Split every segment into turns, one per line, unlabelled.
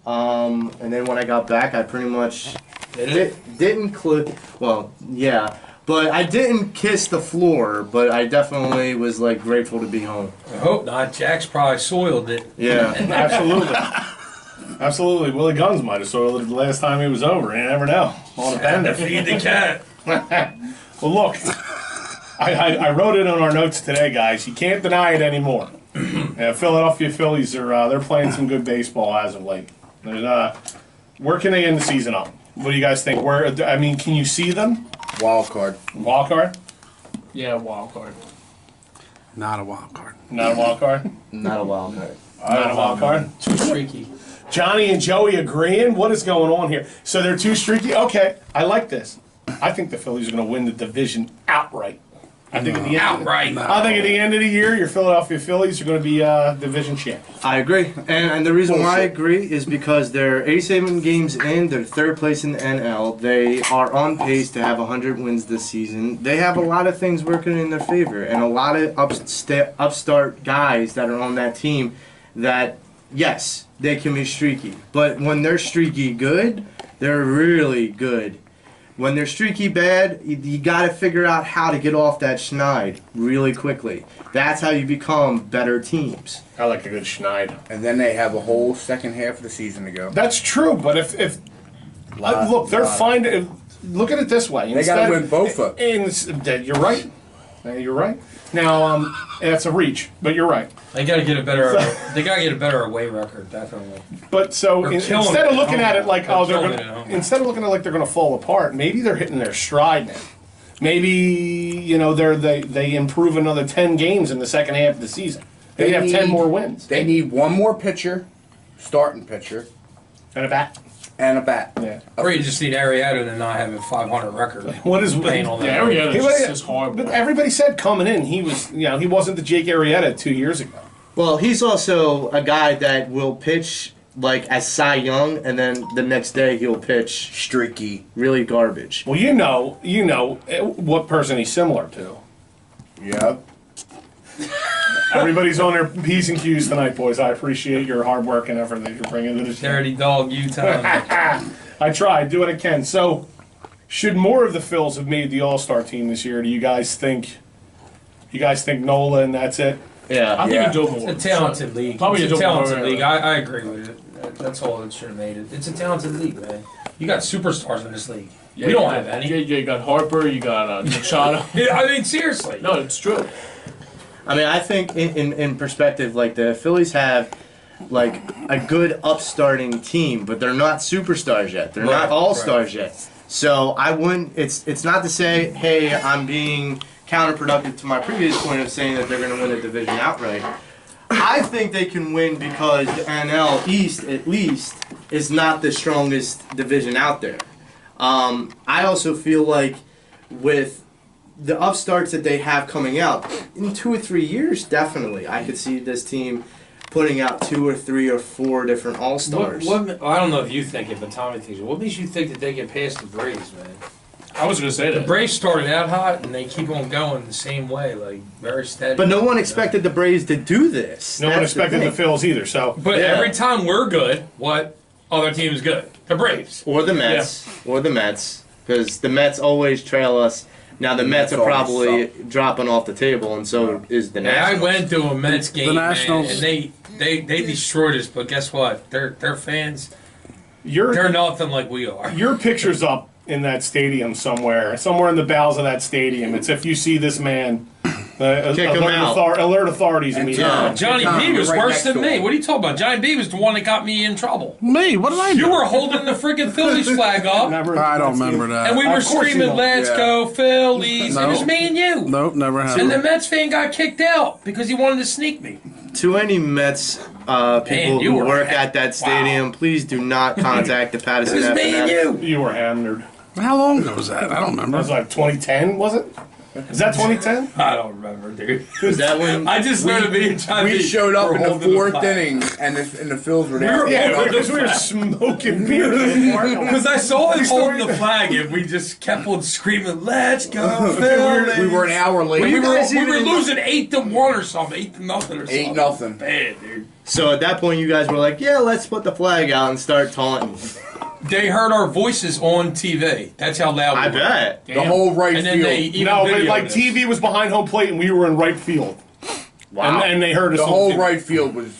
And then when I got back, I pretty much didn't well, yeah. But I didn't kiss the floor, but I definitely was like grateful to be home.
I hope not. Jack's probably soiled it.
Yeah.
Absolutely. Absolutely. Willie Guns might have soiled it the last time he was over. You never know. On a bender.
Feed the cat.
Well, look, I wrote it on our notes today, guys. You can't deny it anymore. Philadelphia Phillies are they're playing some good baseball as of late. Where can they end the season up? What do you guys think? Can you see them?
Wild card.
Wild card?
Yeah, wild card.
Not a wild card.
Not a wild card?
Not a wild card.
Not a wild card?
Too streaky.
Johnny and Joey agreeing? What is going on here? So they're too streaky? Okay, I like this. I think the Phillies are going to win the division outright. I think at the end of the year, your Philadelphia Phillies are going to be division champions.
I agree, and the reason why I agree is because they're 87 games in. They're third place in the NL. They are on pace to have 100 wins this season. They have a lot of things working in their favor, and a lot of upstart guys that are on that team. That yes, they can be streaky, but when they're streaky good, they're really good. When they're streaky bad, you got to figure out how to get off that schneid really quickly. That's how you become better teams.
I like a good schneid.
And then they have a whole second half of the season to go.
That's true, but look, they're fine. Look at it this way.
They got to win both of
them. You're right. You're right. Now, it's a reach, but you're right.
They got to get a better. They got to get a better away record, definitely.
But so instead of looking at it like instead of looking at it like they're going to fall apart, maybe they're hitting their stride now. Maybe they improve another 10 games in the second half of the season. They have 10 more wins.
They need one more pitcher, starting pitcher,
and a bat.
Yeah.
Or you just need Arrieta to not have a 500 record.
What is
playing on that?
Yeah, Arrieta is horrible.
But everybody said coming in, he wasn't the Jake Arrieta 2 years ago.
Well, he's also a guy that will pitch like as Cy Young, and then the next day he'll pitch
streaky,
really garbage.
Well, you know what person he's similar to.
Yep.
Everybody's on their P's and Q's tonight, boys. I appreciate your hard work and effort that you're bringing to the show.
Dirty dog, you tell me.
I try, do what I can. So, should more of the Phils have made the All-Star team this year? Do you guys think? Nola and that's it?
Yeah,
I think you do more.
It's a talented league.
Probably
it's a talented league. I agree with it. That's all that should have made it. It's a talented league, man. You got superstars in this league.
Yeah,
we don't have any.
Yeah, you got Harper. You got Machado.
Yeah, I mean, seriously.
No, it's true.
I mean, I think in perspective, like the Phillies have like a good upstarting team, but they're not superstars yet. They're not all-stars yet. So I wouldn't. It's not to say, hey, I'm being counterproductive to my previous point of saying that they're going to win a division outright. I think they can win because the NL East, at least, is not the strongest division out there. I also feel like with the upstarts that they have coming out, in 2 or 3 years, definitely, I could see this team putting out 2 or 3 or 4 different All-Stars.
I don't know if you think it, but Tommy thinks it. What makes you think that they get past the Braves, man?
I was going to say that.
The Braves started out hot, and they keep on going the same way, like, very steady.
But no one expected the Braves to do this.
No one expected the Phils either, so...
But every time we're good, what other team is good? The Braves.
Or the Mets. Yeah. Or the Mets. Because the Mets always trail us. Now, the Mets are probably dropping off the table, and so is the Nationals.
I went to a Mets game,
the Nationals,
man, and they destroyed us, but guess what? Their fans, they're nothing like we are.
Your picture's up in that stadium somewhere in the bowels of that stadium. It's if you see this man, alert authorities immediately.
Johnny B was worse than me. What are you talking about? Johnny B was the one that got me in trouble.
Me? What did I do?
You were holding the freaking Phillies flag up.
I don't remember that.
And we were screaming, "Let's go Phillies!" It was me and you.
Nope, never happened.
And the Mets fan got kicked out because he wanted to sneak me.
To any Mets people who work at that stadium, please do not contact the Pattison Ave Phanatics.
You were hammered.
How long ago was that? I don't remember.
It was like 2010, was it? Is that 2010?
I don't remember, dude.
Was that when?
I just remember being trying to
We
be-
showed up
we're
in the
holding
fourth
flag.
inning, and the Phils were there.
Yeah, because we were smoking beer.
Because I saw him holding the flag, and we just kept on screaming, "Let's go, Phillies!"
We were an hour late.
We were
even-
losing 8-1 or something, 8-0 or something.
8-0.
Bad, dude.
So at that point, you guys were like, "Yeah, let's put the flag out and start taunting."
They heard our voices on TV. That's how loud we
I
were.
bet.
The whole right
And then
field.
they even
No, but
videoed
like
us.
TV was behind home plate and we were in right field.
Wow.
And they heard us
The
on
whole
TV.
right field was.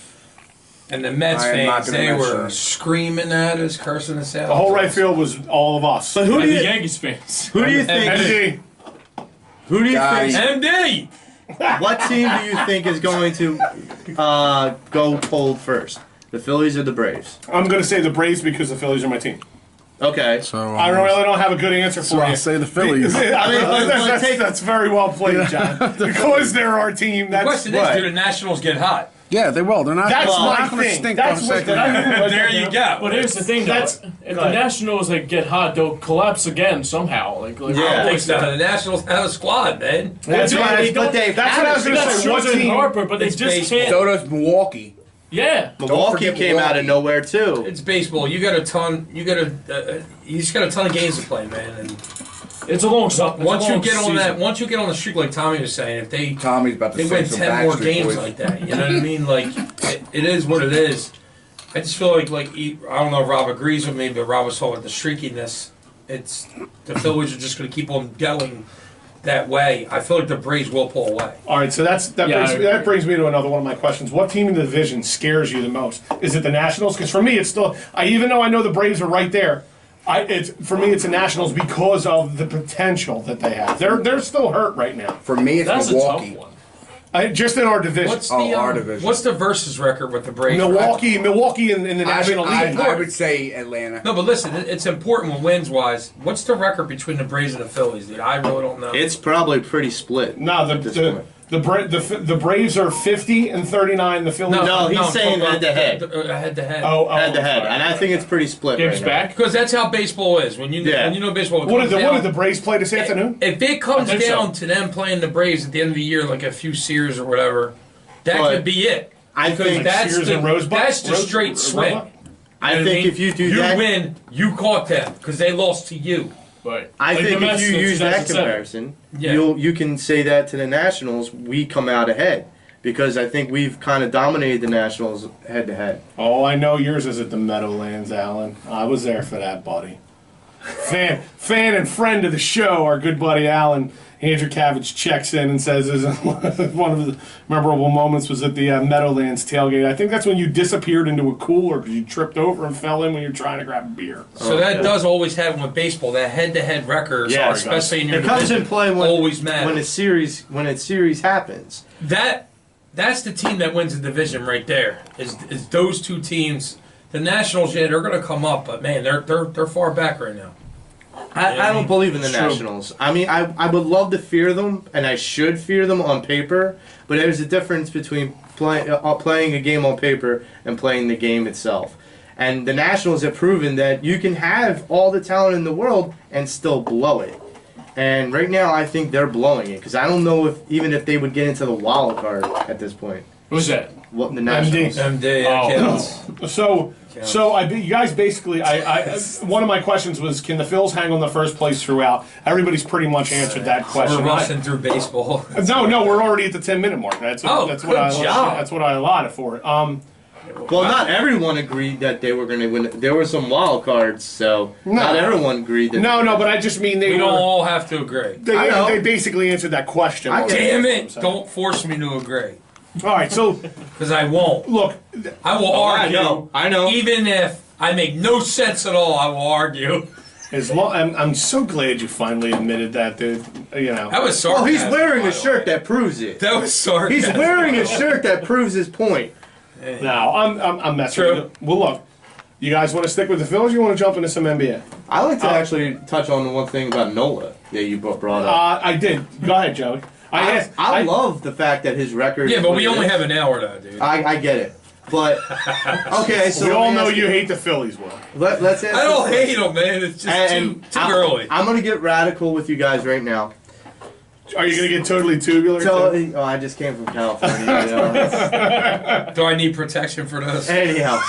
And the Mets
I am not
fans,
gonna
they
mention
were
it.
screaming at us, cursing us out.
The whole right field was all of us.
But who
And
do
the
you
Yankees fans.
who do you think?
MD.
Who do you
Guys.
think?
MD!
What team do you think is going to go cold first? The Phillies or the Braves?
I'm going to say the Braves because the Phillies are my team.
Okay.
So
I really don't have a good answer
So
for
I'll
you.
say the Phillies.
That's very well played, John. Because they're our team.
The
That's
question
right.
is, do the Nationals get hot?
Yeah, they will. They're not.
That's
they're
my
not going to
thing.
stink
That's
on
what
second.
There you go.
But here's the thing, though.
That's-
If
go
the
ahead.
Nationals like get hot, they'll collapse again somehow. Like
Yeah.
I don't think so. The Nationals have a squad, man.
That's
Yeah,
what I
but they've
that's what I was
They
going
got
to say. What
Scherzer and
team?
Harper, but they
It's
just
baseball.
can't.
So does Milwaukee.
Yeah.
Milwaukee
forget
came out
Milwaukee.
of nowhere too.
It's baseball. You got a ton. You just got a ton of games to play, man. And
It's a long stop.
once you get on that, once you get on the streak, like Tommy was saying, if they
Tommy's about to
they
say
win
some
10 more
Backstreet
games
Boys.
like that, you know what I mean? Like it is what it is. I just feel like I don't know if Rob agrees with me, but Rob was talking about the streakiness. It's the Phillies are just going to keep on going that way. I feel like the Braves will pull away.
All right, so that
Yeah,
brings me to another one of my questions. What team in the division scares you the most? Is it the Nationals? Because for me, it's still. Even though I know the Braves are right there, for me it's the Nationals because of the potential that they have. They're still hurt right now.
For me, it's
That's a
Milwaukee.
tough one.
Just in our division.
What's
Oh,
the
our division.
what's the versus record with the Braves?
Milwaukee in the National League.
I would say Atlanta.
No, but listen, it's important when wins wise. What's the record between the Braves and the Phillies, dude? I really don't know.
It's probably pretty split.
No,
at this point.
the Braves are 50 and 39. The Phillies.
No, he's saying head-to-head.
Head to head.
I'm
Head to head,
sorry.
and I think it's pretty split.
Gibbs
right now.
back.
Because that's how baseball is. When you know baseball, it
What did
comes
the
down-
Braves play this afternoon?
If it comes
I think
down
so.
to them playing the Braves at the end of the year, like a few series or whatever, that
But
could be it.
I
Because
think
that's
Sears
the
and Rosebud?
that's the straight
Rosebud?
swing. You know
I
what
think
mean?
if you do
you
that,
win, you caught them because they lost to you.
But
I
like
think
the
if
Mets
you
in
use that
2007.
comparison,
Yeah.
you can say that to the Nationals. We come out ahead because I think we've kind of dominated the Nationals head to head.
Oh, I know yours is at the Meadowlands, Alan. I was there for that, buddy. Fan and friend of the show, our good buddy Alan. Andrew Cavage checks in and says one of the memorable moments was at the Meadowlands tailgate. I think that's when you disappeared into a cooler because you tripped over and fell in when you were trying to grab a beer.
So that does always happen with baseball. That head-to-head record,
Yeah,
especially in your
It comes
division,
in play
always matters.
when a series happens.
That's the team that wins the division right there. Is those two teams? The Nationals, yeah, they're going to come up, but man, they're far back right now.
I don't believe in the
True.
Nationals. I mean, I would love to fear them, and I should fear them on paper, but there's a difference between playing a game on paper and playing the game itself. And the Nationals have proven that you can have all the talent in the world and still blow it. And right now, I think they're blowing it, because I don't know if they would get into the wild card at this point.
Who's that?
What the Nationals?
MD,
Oh.
So you guys basically, one of my questions was, can the Phils hang on the first place throughout? Everybody's pretty much answered that question.
We're rushing through baseball.
No, we're already at the 10-minute mark. That's
Oh,
what
good
I
job.
that's what I allotted for it.
Well, not everyone agreed that they were going to win. There were some wild cards, so not everyone agreed. That
No, but I just mean they
We don't
were.
all have to agree.
I know.
They basically answered that question.
I get
Damn it! Don't force me to agree,
All right, so
because I won't.
look,
I will argue.
I know.
Even if I make no sense at all, I will argue.
I'm so glad you finally admitted that, dude. You know.
That was
Well,
sarcasm.
he's wearing
by
a
the
shirt
way.
that proves it.
That was sarcasm.
He's wearing a shirt that proves his point.
No, I'm messing
True.
with you. Well, look, you guys want to stick with the Phils or you want to jump into some NBA?
I like to actually touch on the one thing about Nola that you brought up.
I did. Go ahead, Joey.
I love the fact that his record.
Yeah,
is
but
what
we
it
only
is.
have an hour though, dude.
I get it, but okay. So
we
let
all
me
know
ask
you hate the Phillies, Will.
Let's ask
I don't
this
hate them, man. It's just
question.
too early.
I'm gonna get radical with you guys right now.
Are you gonna get totally tubular?
So, I just came from California. You know?
Do I need protection for this?
Anyhow,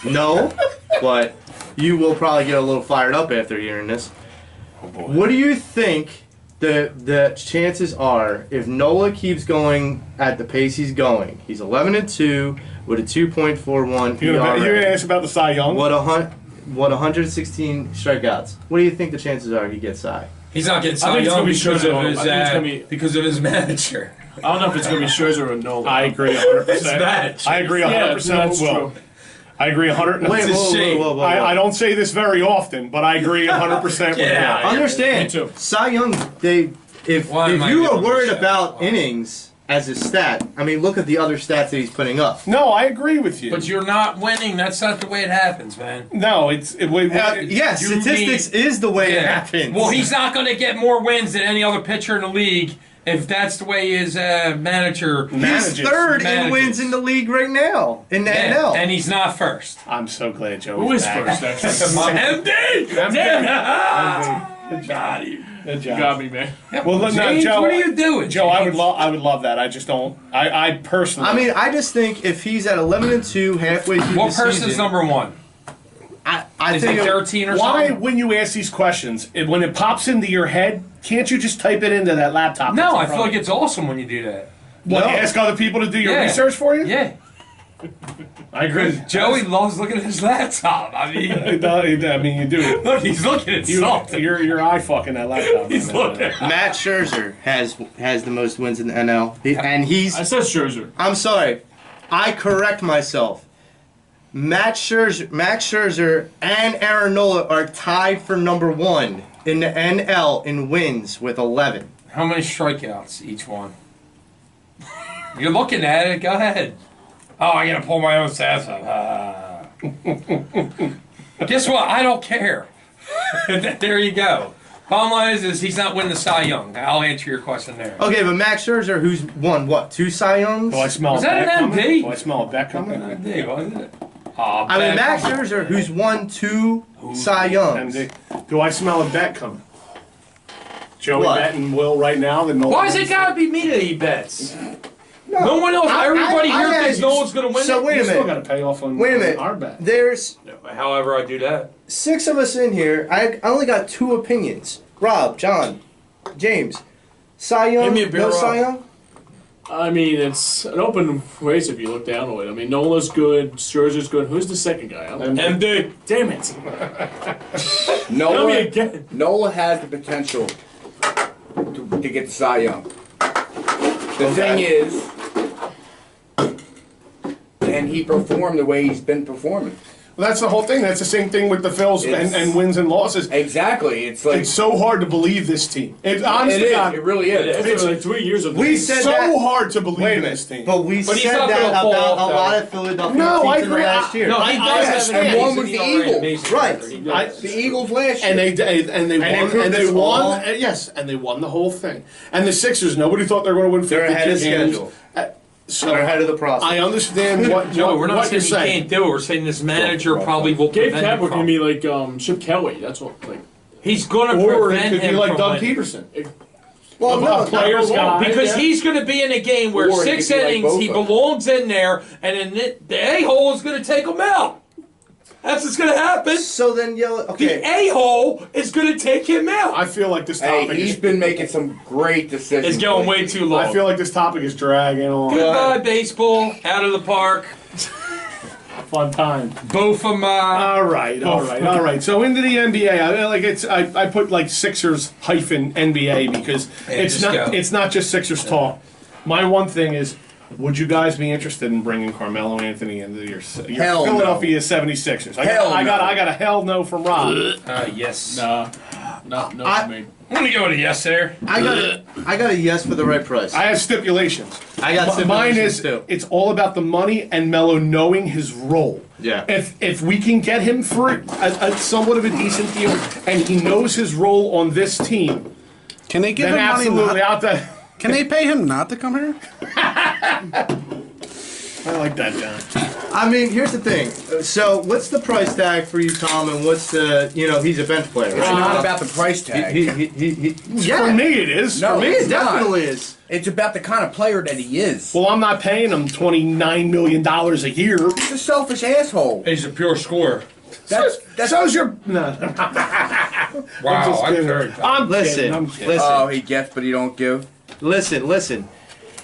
no, but you will probably get a little fired up after hearing this.
Oh boy.
What do you think the chances are if Nola keeps going at the pace he's going? He's 11-2 with a 2.41
You're gonna
ERA.
ask about the Cy Young?
What 116 strikeouts? What do you think the chances are he gets Cy?
He's not getting
I
Cy
think it's
Young
gonna be
because
Scherzer.
of his
I think it's gonna be-
because of his manager.
I don't know if it's gonna be Scherzer or Nola.
I agree 100%.
It's bad.
I agree 100%
Yeah,
with
that's
Will.
true.
I agree 100.
Wait,
a shame.
I don't say this very often, but I agree 100% with
Yeah.
Will.
Understand,
Me too.
Cy Young, if
Why am I
you
getting
are
on this
worried
shit?
about innings as a stat, I mean, look at the other stats that he's putting up.
No, I agree with you.
But you're not winning. That's not the way it happens, man.
No, it's
Yeah,
You
statistics is the way it
Yeah.
happens.
Well, he's not going to get more wins than any other pitcher in the league if that's the way his manager.
He's
manages.
third in
Manages.
wins in the league right now in the
Yeah,
NL.
and he's not first.
I'm so glad Joe.
Who is first? Actually,
My MD. Damn.
Good
Got you.
Good
you
job.
got me, man.
Well, look, no,
James,
Joe.
what are you doing,
Joe, I would
James?
love. I would love that. I just don't. I personally.
I mean, I just think if he's at 11-2 halfway through
What
the
person's
season,
number one?
I
Is
think
it 13 or
why,
something?
when you ask these questions, when it pops into your head, can't you just type it into that laptop?
No,
that's in
I
front
feel
of
like it's awesome when you do that.
you? What,
No.
ask other people to do your
Yeah.
research for you.
Yeah.
I agree.
Joey loves looking at his laptop. I mean,
I mean, you do.
look, he's looking at something.
You're eye fucking that laptop.
He's looking.
Matt Scherzer has the most wins in the NL, and he's.
I said Scherzer.
I'm sorry, I correct myself. Max Scherzer and Aaron Nola are tied for number 1 in the NL in wins with 11.
How many strikeouts each one? You're looking at it. Go ahead. Oh, I gotta pull my own stats up. Guess what? I don't care. There you go. Bottom line is he's not winning the Cy Young. I'll answer your question there.
Okay, but Max Scherzer, who's won what, 2 Cy Youngs?
Do I smell
Was
a
that
bet
an
coming?
MD?
Do I smell a bet coming?
MD, wasn't it?
I mean, Max Scherzer, who's won 2 Cy Youngs.
MD. Do I smell a bet coming? Joey
What?
betting Will right now. That
Why is it gotta be me that he bets? No one else. Everybody here
I
thinks
had-
no one's gonna win.
So
it.
wait
You
a
still
minute.
got to pay off on
Wait a minute.
our bet.
There's
However, I do that.
6 of us in here. I only got 2 opinions. Rob, John, James. Cy Young,
Give me a beer,
no
Rob.
Cy Young?
I mean, it's an open race if you look down on it. I mean, Nola's good, Scherzer's good. Who's the second guy? I don't know.
MD.
Damn it! Tell me
Nola,
again.
Nola has the potential to get the Cy Young. The thing is, can he perform the way he's been performing?
Well, that's the whole thing. That's the same thing with the Phils and wins and losses.
Exactly. It's like
It's so hard to believe this team. It's honest
it
to
is.
God,
It really is.
It's been like 3 years of
We
this.
said
so
that.
hard to believe
Wait a
in
minute.
this team.
But we
But he's
said
not
that
gonna fall
about
off,
a
though.
lot of Philadelphia
No, I
teams in the
agree.
last year.
No, he
I
does have
understand.
an
One was
amazing
the
ERA,
Eagles.
amazing
Right.
record. He does.
The Eagles last year.
And they won
proved
and they
us
won
all.
yes, and they won the whole thing. And the Sixers, nobody thought they were going to win 52
They're ahead of
games.
schedule.
So
They're ahead of the process.
I understand what
Joe, we're not
what
saying
you're
he
saying.
can't do it. We're saying this manager probably will
Gabe
prevent him
Kapler
from.
can be like Chip Kelly. That's what. Like
He's going to
Or it
prevent
could be
him
like
from
Doug
winning.
Peterson.
well,
a
no,
player's
not
guy.
Because
Yeah.
he's going to be in a game where
Or he
6
could be like
innings, he
Bofa.
belongs in there, and then the a-hole is going to take him out. That's what's going to happen.
So then,
The
okay.
a-hole is going to take him out.
I feel like this
Hey,
topic
he's
is
been making some great decisions.
It's going way
lately.
too long.
I feel like this topic is dragging on.
Goodbye, baseball. Out of the park.
Fun time.
Both of my.
All right. So into the NBA, I put like Sixers hyphen NBA because it's not just Sixers talk. My one thing is, would you guys be interested in bringing Carmelo Anthony into your
Hell no.
Philadelphia 76ers? I
Hell
got a hell no from Rob.
Yes.
no, not no
I-
for me.
I'm going to go with a yes there.
I got a yes for the right price.
I have stipulations.
I got
Mine
stipulations,
is
too.
it's all about the money and Melo knowing his role.
Yeah.
If we can get him for a somewhat of a decent deal and he knows his role on this team,
Can they give
then
him money?
absolutely
Not,
out there.
can they pay him not to come here?
I like that, John.
I mean, here's the thing. So, what's the price tag for you, Tom? And what's the, he's a bench player.
It's
Right?
not about the price tag.
Yeah.
For me, it is.
No,
For me,
It
it's not.
definitely is.
It's about the kind of player that he is.
well, I'm not paying him $29 million a year.
He's a selfish asshole.
He's a pure scorer.
That's
So's your. No.
Wow, I'm very
I'm
Listen,
kidding. I'm kidding.
listen.
oh, he gets, but he don't give.
Listen.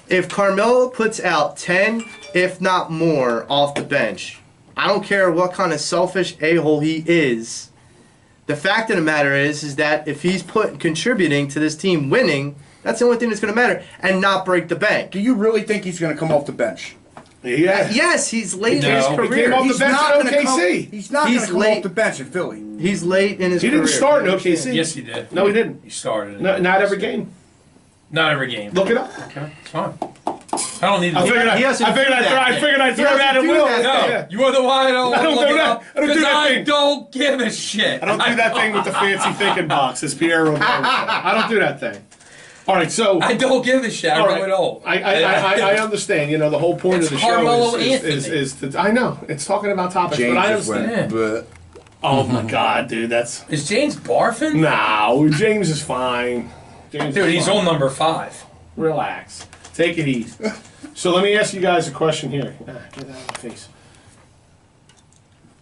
If Carmelo puts out 10, if not more, off the bench, I don't care what kind of selfish a-hole he is. The fact of the matter is that if he's contributing to this team winning, that's the only thing that's going to matter, and not break the bank.
Do you really think he's going to come off the bench?
Yeah.
Yes, he's late in his
No. He
career.
came off the
He's
bench
not
at
going to come.
OKC.
He's not going to come
late.
off the bench in Philly.
He's late in his
He
career.
didn't start in OKC.
Yes, he did.
No, he didn't.
He started.
No, not every game.
Not every game.
Look it up.
Okay, it's fine. I don't need to.
I figured
he doesn't do that.
I figured I'd
He
throw
doesn't
that at
do
Will.
that.
No,
Yeah.
you are the why I don't
I don't
look
do
it
that.
up,
I don't do
'cause
that
I
thing.
don't give a shit.
I don't do that thing with the fancy thinking box, as Pierre Robert said. I don't do that thing. All right, so
I don't give a shit. I
all
really don't.
I understand. The whole point
It's
of the show
Carmelo
is to, I know it's talking about topics,
James
but I
just
understand.
went.
Oh my God, dude, that's
Is James barfing?
no. James is fine. James
Dude,
is
he's
fine.
on number 5.
Relax. Take it easy. So let me ask you guys a question here. Get that out of my face.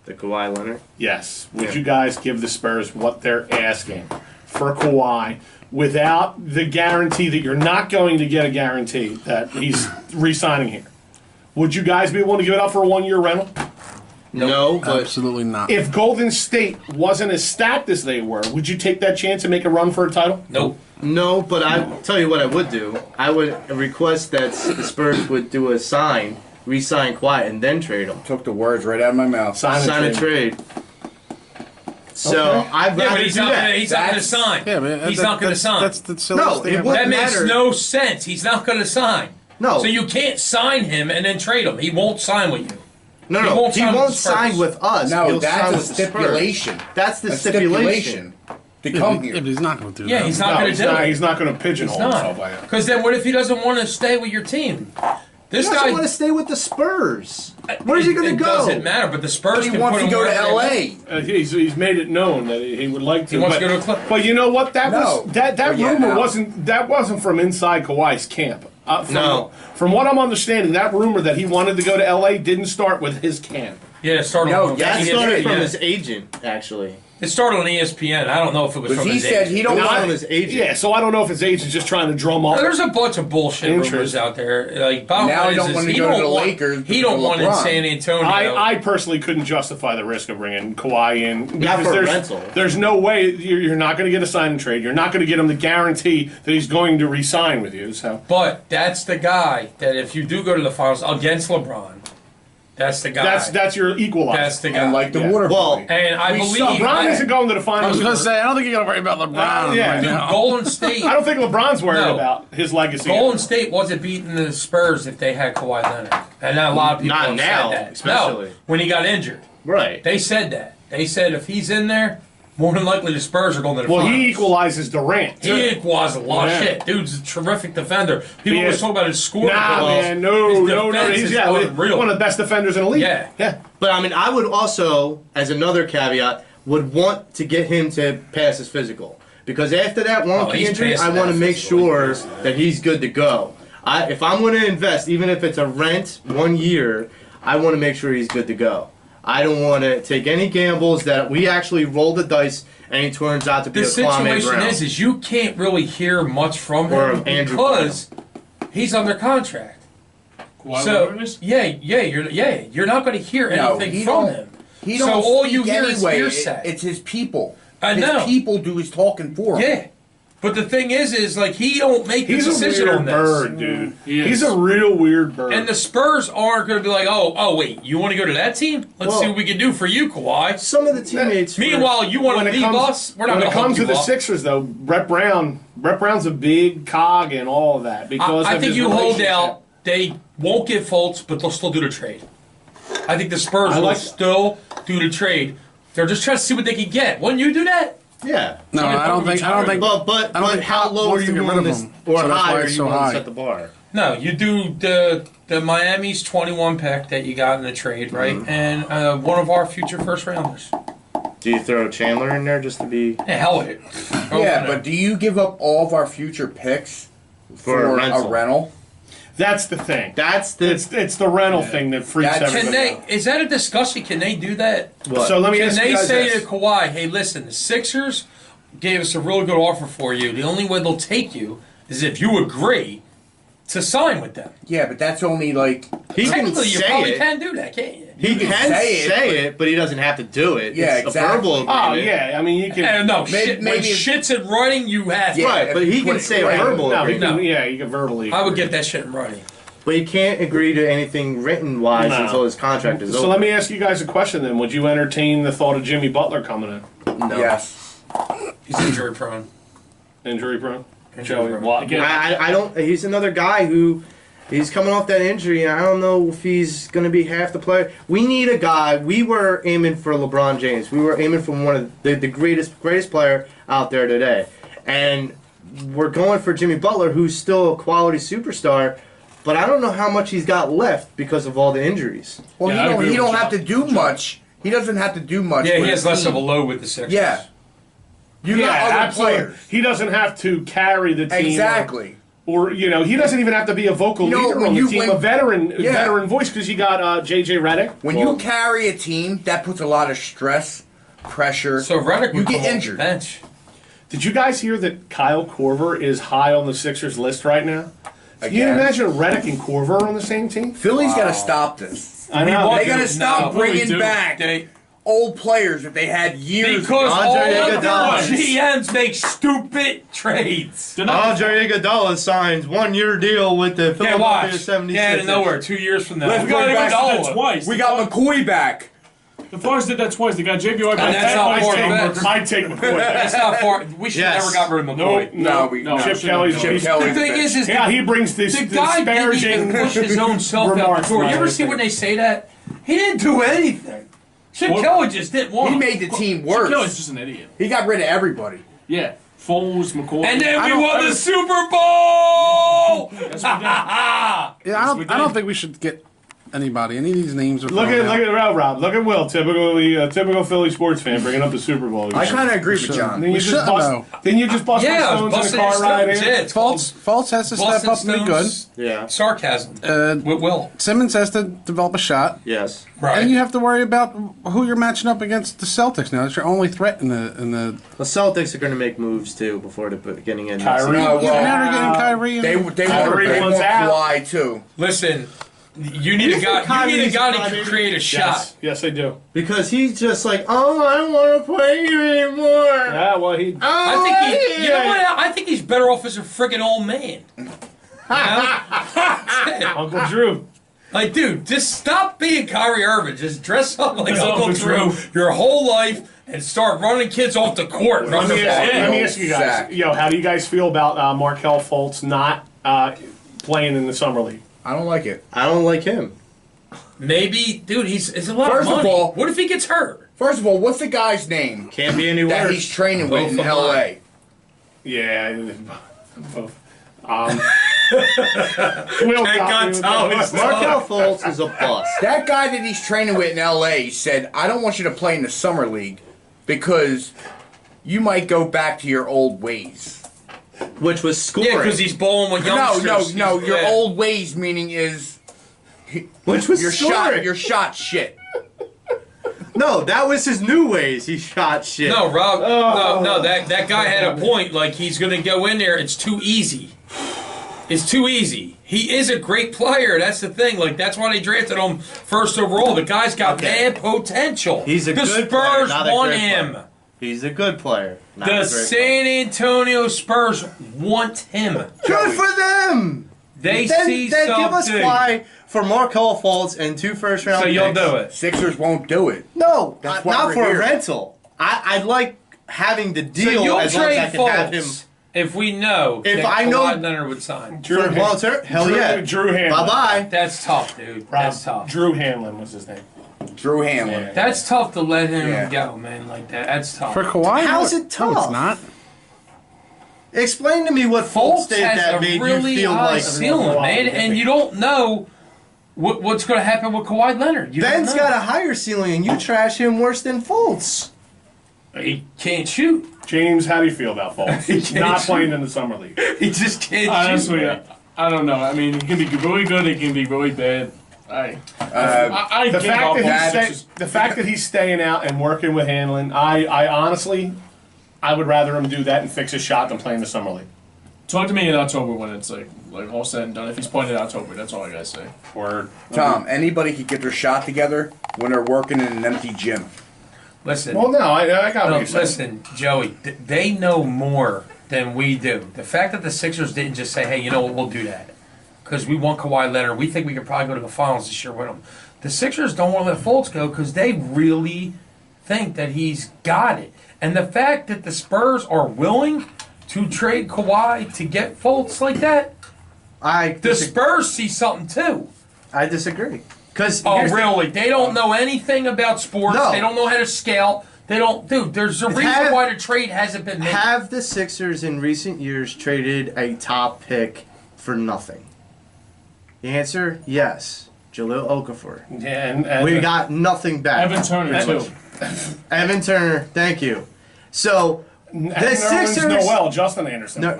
The Kawhi Leonard.
Yes. Would
Yeah.
you guys give the Spurs what they're asking for Kawhi without the guarantee that you're not going to get a guarantee that he's re-signing here? Would you guys be willing to give it up for a 1-year rental?
No, but
Absolutely not.
If Golden State wasn't as stacked as they were, would you take that chance and make a run for a title?
Nope.
no, but I tell you what I would do. I would request that the Spurs would do a re-sign Kawhi, and then trade him.
Took the words right out of my mouth.
Sign
A trade. So
Okay.
I'd
Yeah,
rather
but he's
do
not
that.
gonna. He's not gonna
That's-
sign.
Yeah, man.
He's not gonna sign.
That's the silliest
No,
thing
it
ever.
wouldn't
That makes
matter.
no sense. He's not gonna sign.
No.
So you can't sign him and then trade him. He won't sign with you.
No,
He
no,
won't
he
sign with
won't
the Spurs.
sign with us.
No,
He'll sign
that's a
with the Spurs.
stipulation.
That's the
A
stipulation.
to
Yeah,
come
but-
here.
yeah, but he's not going to do
Yeah,
that.
he's not
No,
gonna
he's
do
not,
it.
he's not going to
He's
pigeonhole himself by
not.
that.
Because then what if he doesn't want to stay with your team? This
He doesn't
guy
want to stay with the Spurs. Where's he going to
It
go?
doesn't matter, but the Spurs
He
can
wants
put
to
him
go to
wherever they want.
L.A.
He's made it known that he would like to.
He wants
but,
to go to Clippers.
But you know what? That
No.
was that
Oh, yeah,
rumor
no.
wasn't from inside Kawhi's camp.
No.
From what I'm understanding, that rumor that he wanted to go to L.A. didn't start with his camp.
Yeah, it started
No,
on
That
Yes,
started
he
from
did.
his agent, actually.
It started on ESPN. I don't know if it was
But
from
he
his
said
agent.
he don't
Not
want
from his agent.
Yeah, so I don't know if his agent's just trying to drum up.
There's a bunch of bullshit
Interest.
rumors out there. Like, bottom
Now
line
he don't
is
want to
he
go to
don't
the
want-
Lakers
He
because
don't
of
want in
LeBron.
San Antonio.
I personally couldn't justify the risk of bringing Kawhi in because
for
there's,
rental.
there's no way you're not going to get a sign and trade. You're not going to get him the guarantee that he's going to re-sign with you. So
But that's the guy that if you do go to the finals against LeBron, that's the guy.
that's your equalizer.
That's the guy.
and like the
Yeah.
water
Well,
boy.
And I
We
believe
saw
LeBron
that
isn't going to the
I
finals.
was going to say, I don't think you got to worry about LeBron
yeah.
right
Dude,
now.
Golden State.
I don't think LeBron's worried
No.
about his legacy.
Golden State wasn't beating the Spurs if they had Kawhi Leonard, and a lot of people
Not
have
now,
said that.
especially.
No, when he got injured,
Right.
they said that. They said if he's in there, more than likely the Spurs are going to the
Well,
finals.
he equalizes Durant.
He equalized a lot
Yeah.
of shit. Dude's a terrific defender. People
He
always
is.
talk about his scoring.
Nah,
goals.
man, no.
His
He's
defense is unreal.
one of the best defenders in the league.
Yeah.
But I mean, I would also, as another caveat, would want to get him to pass his physical. Because after that wonky
he's passing
injury, I want to
that
make
physical.
sure
He's passing
that he's good to go. If I'm going to invest, even if it's a rent 1 year, I want to make sure he's good to go. I don't want to take any gambles that we actually roll the dice and he turns out to be
The
a Kwame
situation
Brown.
is you can't really hear much from
Or
him
Andrew
because he's under contract. So you're not going to hear
No,
anything
he
from
don't-
him.
He
So
don't
all
speak
you hear is
anyway.
hearsay.
It's his people.
I
his
know.
people do his talking for him.
Yeah, but the thing is like he don't make the
He's a
decision
weird
on this.
bird, dude.
He is.
He's a real weird bird.
And the Spurs aren't going to be like, oh wait, you want to go to that team? Let's
Well-
see what we can do for you, Kawhi.
Some of the teammates.
Meanwhile, you want to leave us? We're not
when
going
it
to
comes to
you
the
up.
Sixers, though, Brett Brown's a big cog in all of that because
I
of
think
his
you hold
relationship.
out. They won't get Fultz, but they'll still do the trade. I think the Spurs
I
will
like-
still do the trade. They're just trying to see what they can get. Wouldn't you do that?
Yeah.
No, I don't think.
But
I don't think
how
Pop
low are
wants
you
to get rid
willing
of
to,
him,
or
so that's
high
why
are
it's
you
so
willing to
high.
set the bar?
No, you do the Miami's 21 pick that you got in the trade, right? And one of our future first rounders.
Do you throw Chandler in there just to be
Yeah, hell with it.
Yeah, but do you give up all of our future picks
for a rental?
a rental?
That's the thing.
It's
It's the rental thing that freaks
That's-
everybody
Can
out.
they? Is that a discussion? Can they do that?
what?
So let me
Can
ask you
they
guys
say
this.
to Kawhi, "Hey, listen, the Sixers gave us a really good offer for you. The only way they'll take you is if you agree to sign with them."
Yeah, but that's only like
he can
Technically, you
say
probably
it.
can do that, can't you?
He
You
can
can
say,
say
it, but he doesn't have to do it.
Yeah,
it's
exactly.
a verbal agreement.
Oh yeah, I mean you can.
No,
Maybe-
shit, when
maybe if-
shit's in writing, you have to.
Yeah.
Right, but he can
Put it
say a
right.
verbal
No, he
agreement.
can, yeah, you can verbally.
I would get that shit in writing.
But he can't agree to anything written wise
No.
until his contract is
So
over.
let me ask you guys a question then. Would you entertain the thought of Jimmy Butler coming in?
No.
yes.
He's injury prone.
Injury prone?
Injury
Joey,
prone.
what?
Again,
I don't. He's another guy who. He's coming off that injury, and I don't know if he's going to be half the player. We need a guy. We were aiming for LeBron James. We were aiming for one of the greatest player out there today. And we're going for Jimmy Butler, who's still a quality superstar, but I don't know how much he's got left because of all the injuries.
Well,
Yeah, I agree
he
with
don't
John.
have to do much. He doesn't have to do much.
Yeah,
with
he has
the
less of a
team.
load with the Sixers.
Yeah. You got other
absolutely.
players.
He doesn't have to carry the team.
Exactly.
Or, he doesn't even have to be a vocal
You know,
leader
when
on the
you-
team,
when-
a veteran
Yeah.
veteran voice, because you got J.J. Redick.
When you carry a team, that puts a lot of stress, pressure.
So Redick
You
would
get
come off the
injured.
bench.
Did you guys hear that Kyle Korver is high on the Sixers list right now? Can you
Again.
imagine Redick and Korver on the same team?
Philly's got to stop this.
I know.
They got to stop
No,
bringing
do.
back
They,
old players that they had years
because
ago.
all
Andre
of the
Iguodala.
GMs make stupid trades.
Andre Iguodala signs 1-year deal with the
Yeah,
Philadelphia
watch.
76ers.
Yeah, out of nowhere. 2 years from now.
Let's
the
go
Flyers
back
did
to
that
Iguodala.
twice.
We got McCoy back.
The Flyers did that twice. They got JBY back.
that's not part of it.
I take McCoy.
That's not far. We should
Yes.
never got rid of McCoy.
No, we
No,
Chip
Chip
Kelly's
Chip
piece-
Kelly.
The thing is
Yeah, he brings this
the guy didn't
disparaging
even push his own self out
remarks
the door.
my
You ever
way
see
thing.
when they say that? He didn't do anything. Chip
Well,
Kelly just didn't want
He
him.
made the team
Chip Kelly's
worse.
just an idiot.
He got rid of everybody.
Yeah. Foles, McCoy.
And then
I
we
don't-
won the Super Bowl!
Yes, we did.
Yeah,
we
I
did.
don't think we should get anybody. Any of these names are
Look
thrown
at
out.
Rob. Look at Will, typical Philly sports fan, bringing up the Super Bowl.
I kind of agree with John.
Didn't you just
shouldn't,
bust?
though.
Didn't you just bust
Yeah, I
my
was
stones in
busting
the
his
car ride
stones.
in?
Yeah, it's called
Fultz has to step up and be good.
Yeah.
sarcasm.
Uh,
With Will.
Simmons has to develop a shot.
Yes.
Right.
And you have to worry about who you're matching up against the Celtics now. That's your only threat in the.
The Celtics are going to make moves too before the beginning of next
Kyrie.
season.
No,
You're
well,
never getting Kyrie.
they
Kyrie
want
wants out.
Kawhi too.
Listen, you need a guy. You need a guy that can create a shot.
Yes, I do.
Because he's just like, oh, I don't want to play here anymore.
Yeah, well, he.
I think he. You know what? I think he's better off as a friggin' old man. You know? That's it.
Uncle Drew.
Like, dude, just stop being Kyrie Irving. Just dress up like
That's
Uncle
Uncle
Drew
Drew.
your whole life and start running kids off the court.
Let me ask you guys.
Zach.
How do you guys feel about Markelle Fultz not playing in the summer league?
I don't like it.
I don't like him.
Maybe, dude, it's a lot
First
of
of
money.
all-
What if he gets hurt?
First of all, what's the guy's name
Can't be any
that
worse.
he's training with in
Both of
L.A.?
Yeah. Both. Will got me with that.
Markelle Fultz is a bust.
That guy that he's training with in L.A. said, "I don't want you to play in the summer league because you might go back to your old ways."
Which was scoring.
Yeah, because he's bowling with
No,
youngsters.
no, your
Yeah.
old ways meaning is
Which was
your
scoring.
shot shit.
No, that was his new ways. He shot shit.
No, Rob. No. That guy had a point. Like, he's gonna go in there. It's too easy. It's too easy. He is a great player. That's the thing. Like, that's why they drafted him first overall. The guy's got mad potential.
He's a
the
good player,
Spurs
not a
want
great
him.
player. He's a good player. Not a
The
great
San Antonio Spurs want him.
player. Good for them.
They
then
see
then
something.
give us fly for Markelle Fultz and 2 first-round
So
picks.
you'll do it.
Sixers won't do it.
No,
That's why
not
we're
for
here.
a rental. I like having the
So
deal
you'll
as long as I
trade
can have him
Fultz if we know
If
that
I know-
Kawhi Leonard would sign.
for long term. Hell yeah.
Drew Hanlon.
Bye-bye.
That's tough, dude. That's tough.
Drew Hanlon was his name.
Drew Hanlon.
Yeah.
That's tough to let him
Yeah.
go, man. Like that. That's tough.
For Kawhi?
How's
No,
it
No,
tough?
it's not.
Explain to me what Fultz did
has
that
a
made
really
you feel
high
like
ceiling, man, and you don't know what's going to happen with Kawhi Leonard. You
Ben's
don't know.
got a higher ceiling, and you trash him worse than Fultz.
He can't shoot.
James, how do you feel about Fultz? Not playing in the summer league.
He just can't
Honestly,
shoot.
I don't know. I mean, he can be really good. He can be really bad. I
The fact that he's staying out and working with Hanlon, I honestly, I would rather him do that and fix his shot than play in the summer league.
talk to me in October when it's like all said and done. If he's playing in October, that's all I gotta say.
Or
Tom, anybody could get their shot together when they're working in an empty gym.
Listen.
well, no, I got what you're saying.
Listen, Joey. They know more than we do. The fact that the Sixers didn't just say, "Hey, you know what? We'll do that," because we want Kawhi Leonard. We think we could probably go to the finals this year with him. The Sixers don't want to let Fultz go because they really think that he's got it. And the fact that the Spurs are willing to trade Kawhi to get Fultz like that, the Spurs see something too.
I disagree.
Oh, really? They don't know anything about sports.
No.
They don't know how to scale. They don't. Dude, there's a reason why the trade hasn't been made.
Have the Sixers in recent years traded a top pick for nothing? The answer, yes. Jaleel Okafor.
Yeah, and
We got nothing back.
Evan Turner too.
Evan Turner, thank you. So the Sixers.
Noel, Justin Anderson.
No.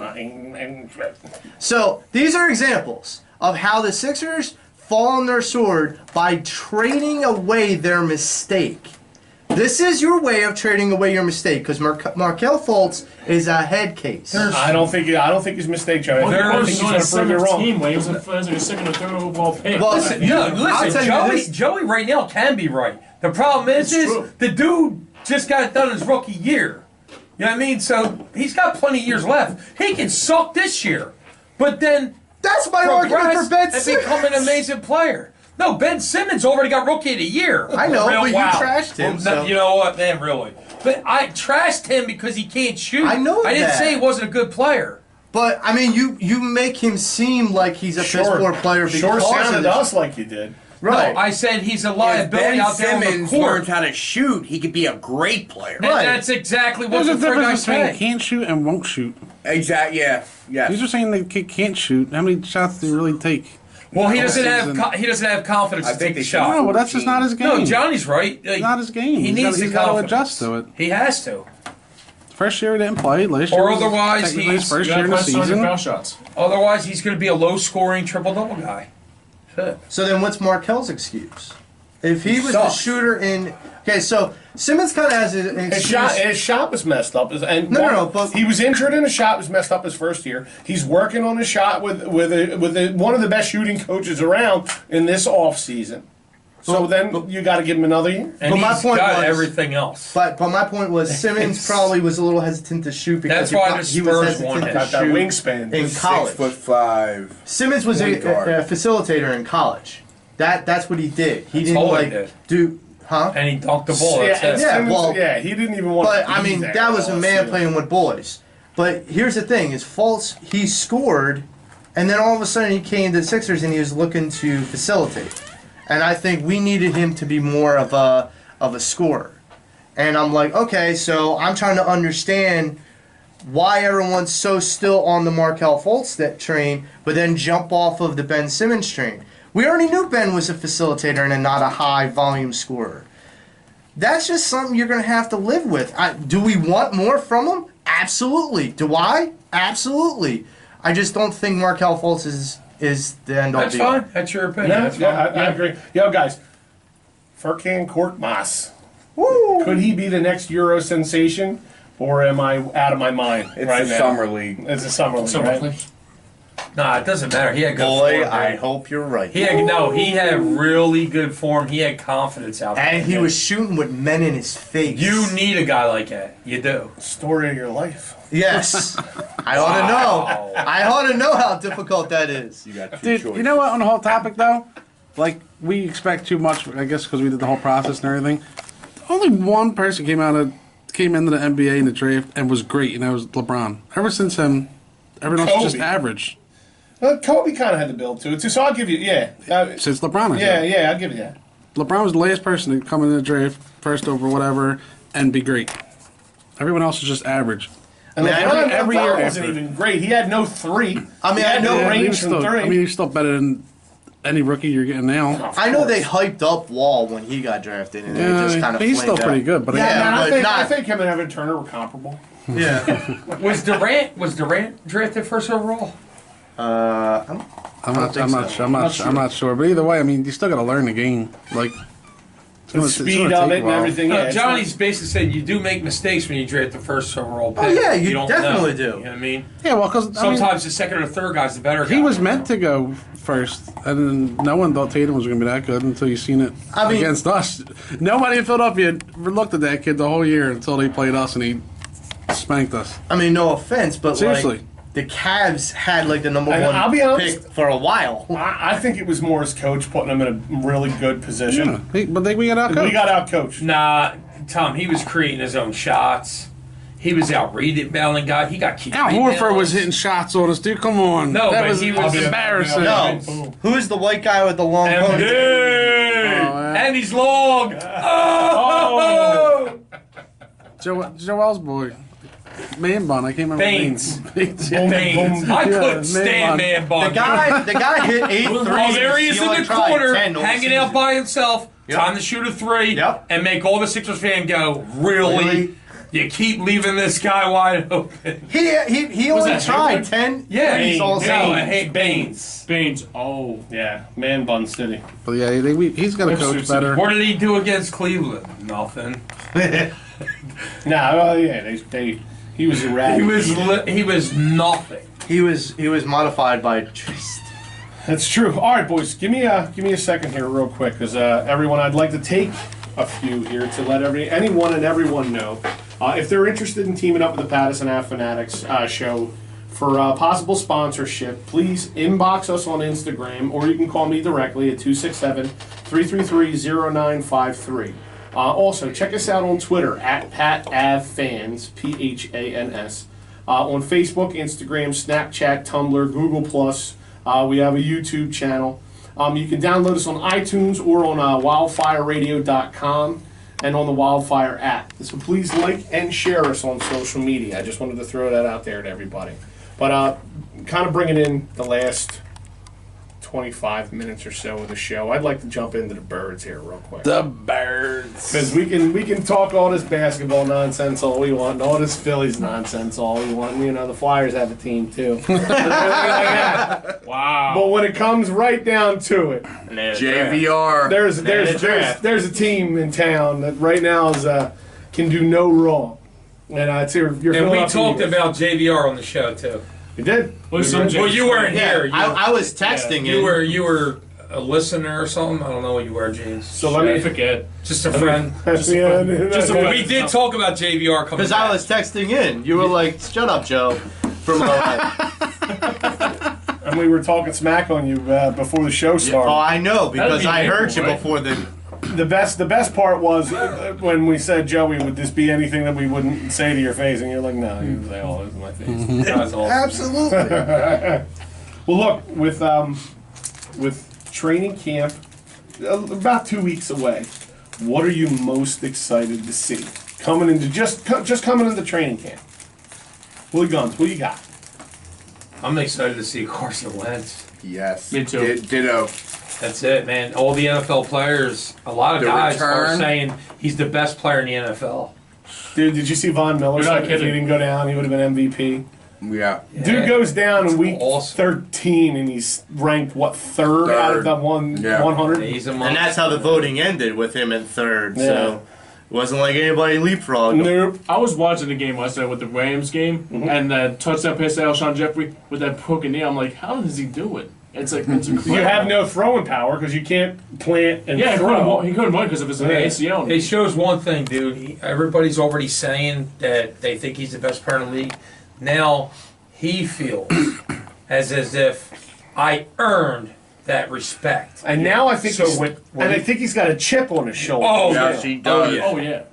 So these are examples of how the Sixers fall on their sword by trading away their mistake. This is your way of trading away your mistake because Markelle Fultz is a head case.
I don't think his mistake, Joe. I think he's going to prove you wrong.
Team where he was like a second or third overall pick.
Well,
Listen,
I'll tell you this.
Joey right now can be right. The problem is
true.
the dude just got done his rookie year. You know what I mean? So he's got plenty of years left. He can suck this year, but then
That's my argument for Ben
and
Simmons.
become an amazing player. No, Ben Simmons already got Rookie of the Year.
I know, but you trashed him,
Well,
so-
You know what, man? Really? But I trashed him because he can't shoot.
I know
I didn't
that.
say he wasn't a good player.
But I mean, you make him seem like he's a piss poor player because
Sure
of
sounded
this.
to us like you did.
Right.
No, I said he's a
If
liability
Ben
out there on the
Simmons
court.
learns how to shoot, he could be a great player.
And that's exactly what
There's
the
a
frick I
difference between
said.
can't shoot and won't shoot.
Exactly. Yeah. Yes.
These are saying the kid can't shoot. How many shots do you really take?
Well, he doesn't
season.
have he doesn't have confidence
I
to
think
take
they
the
should.
shot.
No, well, that's just not his game.
No, Johnny's right. Like,
It's not his game.
He needs
he's
the
got to
confidence.
adjust to it.
He has to.
First year he didn't play. Last year
Or
was
otherwise
technically
he's-
his first
You
year in the
gotta press on your
season.
foul shots.
Otherwise, he's going to be a low-scoring triple-double guy.
So then what's Markel's excuse? If he was the
sucks.
shooter in... Okay, so Simmons kind of has an excuse.
His shot was messed up. And
No, but...
he was injured and his shot was messed up his first year. He's working on his shot with one of the best shooting coaches around in this offseason. So then you got to give him another year.
And
But my
he's
point
got
was-
everything else.
But my point was Simmons probably was a little hesitant to shoot because
That's why the
he was
Spurs
hesitant
wanted
to
Got that
shoot
wingspan.
in college.
6'5".
Simmons was a
point guard.
facilitator in college. That's what he did. He didn't
all he
like
did.
do, huh?
And he dunked the ball. That's it.
Yeah,
Simmons,
well-
he didn't even want
But
to
I
be
mean,
there
that was a
all
man
season.
playing with boys. But here's the thing: is Fultz he scored, and then all of a sudden he came to the Sixers and he was looking to facilitate. And I think we needed him to be more of a scorer. And I'm like, okay, so I'm trying to understand why everyone's so still on the Markelle Fultz train, but then jump off of the Ben Simmons train. We already knew Ben was a facilitator and not a high volume scorer. That's just something you're going to have to live with. Do we want more from him? Absolutely. Do I? Absolutely. I just don't think Markelle Fultz is the end all
That's
be all.
fine. That's your opinion.
Yeah,
That's
yeah,
fine.
I agree. Yo, guys, Furkan Korkmaz.
Woo!
Could he be the next Euro sensation, or am I out of my mind
It's
right
the
now?
summer league.
It's a summer league,
Summer
right?
league.
Nah, it doesn't matter. He had good
Boy,
form.
I
dude.
hope you're right.
He had really good form. He had confidence out there.
And he was shooting with men in his face.
You need a guy like that. You do.
Story of your life.
Yes. I ought to know. I ought to know how difficult that is.
You got two
Dude,
choices.
you know what? On the whole topic, though, like we expect too much. I guess because we did the whole process and everything. Only one person came into the NBA in the draft and was great, and that was LeBron. Ever since him, everyone else is just
Kobe.
average.
Well, Kobe kind of had to build to it, too, so I'll give you,
Since LeBron, I
yeah,
think.
yeah, I'll give you that.
LeBron was the last person to come in the draft, first over whatever, and be great. Everyone else is just average.
And
Man,
LeBron
every year
wasn't
after.
even great. He had no three.
I mean,
he had
I know
no
he
range
was
from
still,
three.
I mean, he's still better than any rookie you're getting now.
I know they hyped up Wall when he got drafted, and
Yeah,
it just kind of.
but he's still pretty good. But
Yeah,
again,
And
but
I
not-
think him and Evan Turner were comparable.
Yeah.
Was Durant drafted first overall?
I'm
I'm not sure. But either way, I mean, you still got to learn the game. Like
The speed of it and everything. Yeah, it's
Johnny's basically saying you do make mistakes when you draft the first overall pick.
Oh, yeah, you
don't
definitely
know.
do.
You know what I mean?
Yeah, well, because
Sometimes the second or third guy's the better guy.
he was meant to go first, and then no one thought Tatum was going to be that good until you seen it
I mean-
against us. Nobody in Philadelphia looked at that kid the whole year until they played us, and he spanked us.
I mean, no offense, but
Seriously.
like the Cavs had like the number
And
one
I'll be honest,
pick for a while.
I think it was more his coach putting him in a really good position.
Yeah, but we got out.
We got out coached.
Nah, Tom, he was creating his own shots. He was out rebounding guy. He got key
Al
rebounds.
Horford was hitting shots on us, dude. Come on.
No,
that
but
was,
he was
embarrassing.
No, who's the white guy with the long ponytail?
MD! And he's long. Oh!
Joel's boy. Man bun. I can't remember.
Baines.
Baines.
Baines. I couldn't
man
stand
bun.
man bun.
The guy hit 8 threes.
Oh, there he is in
only
the
tried
corner,
10 all
hanging
season.
out by himself.
Yep.
Time to shoot a three
Yep.
and make all the Sixers fan go, really?
Really?
You keep leaving this guy wide open.
He only
that
tried
Hayward?
10
Yeah,
threes all
no,
season.
I hate Baines.
Baines. Oh.
Yeah, man bun city.
But yeah, he's got to coach better.
What did he do against Cleveland? Nothing.
He was erratic.
He was nothing.
He was modified by Tristan.
That's true. All right, boys, give me a second here, real quick, because everyone, I'd like to take a few here to let anyone and everyone know if they're interested in teaming up with the Pattison Ave Phanatics show for possible sponsorship. Please inbox us on Instagram, or you can call me directly at 267-333-0953. Also, check us out on Twitter at PatAvFans, PHANS. On Facebook, Instagram, Snapchat, Tumblr, Google+. We have a YouTube channel. You can download us on iTunes or on wildfireradio.com and on the Wildfire app. So please like and share us on social media. I just wanted to throw that out there to everybody. But kind of bringing in the last 25 minutes or so of the show, I'd like to jump into the birds here real quick.
The Birds.
Because we can talk all this basketball nonsense all we want, and all this Phillies nonsense all we want. You know, the Flyers have a team too.
Wow.
But when it comes right down to it,
JVR.
there's a team in town that right now is can do no wrong. And it's your
And we
Philadelphia
talked
Eagles.
about JVR on the show too.
You did.
Well,
you weren't here.
I was texting
You
him.
you were a listener or something. I don't know what you were, James.
So let me
forget.
Just a friend.
Just
We did talk about JVR coming
Because
back.
I was texting in. You were like, shut up, Joe. From
and we were talking smack on you before the show started.
Oh, I know, because
be
I heard
April,
you
right?
before the...
The best part was when we said, Joey, would this be anything that we wouldn't say to your face? And you're like, no. You would say, oh, this is my face.
That was awesome.
Absolutely.
Well, look, with training camp about 2 weeks away, what are you most excited to see coming into just coming into training camp? Willie Guns, what you got?
I'm excited to see Carson Wentz.
Yes.
Me too.
Ditto.
That's it, man. All the NFL players, a lot of
The
guys are
return.
saying he's the best player in the NFL.
Dude, did you see Von Miller?
You're not
said if he
kidding.
didn't go down, he would have been MVP.
Yeah.
Dude goes down in week
awesome.
13, and he's ranked third out of the
Yeah.
100.
He's a
And
monster.
that's how the voting ended, with him in third.
Yeah.
So it wasn't like anybody leapfrogged.
Nope.
I was watching the game yesterday with the Rams game, and that touchdown pass to Alshon Jeffrey with that broken knee. I'm like, how does he do it? It's like it's incredible.
You have no throwing power because you can't plant and
Yeah,
throw.
he couldn't run because of his ACL.
It shows one thing, dude. Everybody's already saying that they think he's the best player in the league. Now he feels as if I earned that respect.
And now I think
So when
I think he's got a chip on his shoulder.
Oh,
Yes, he does.
yeah.
Oh yeah.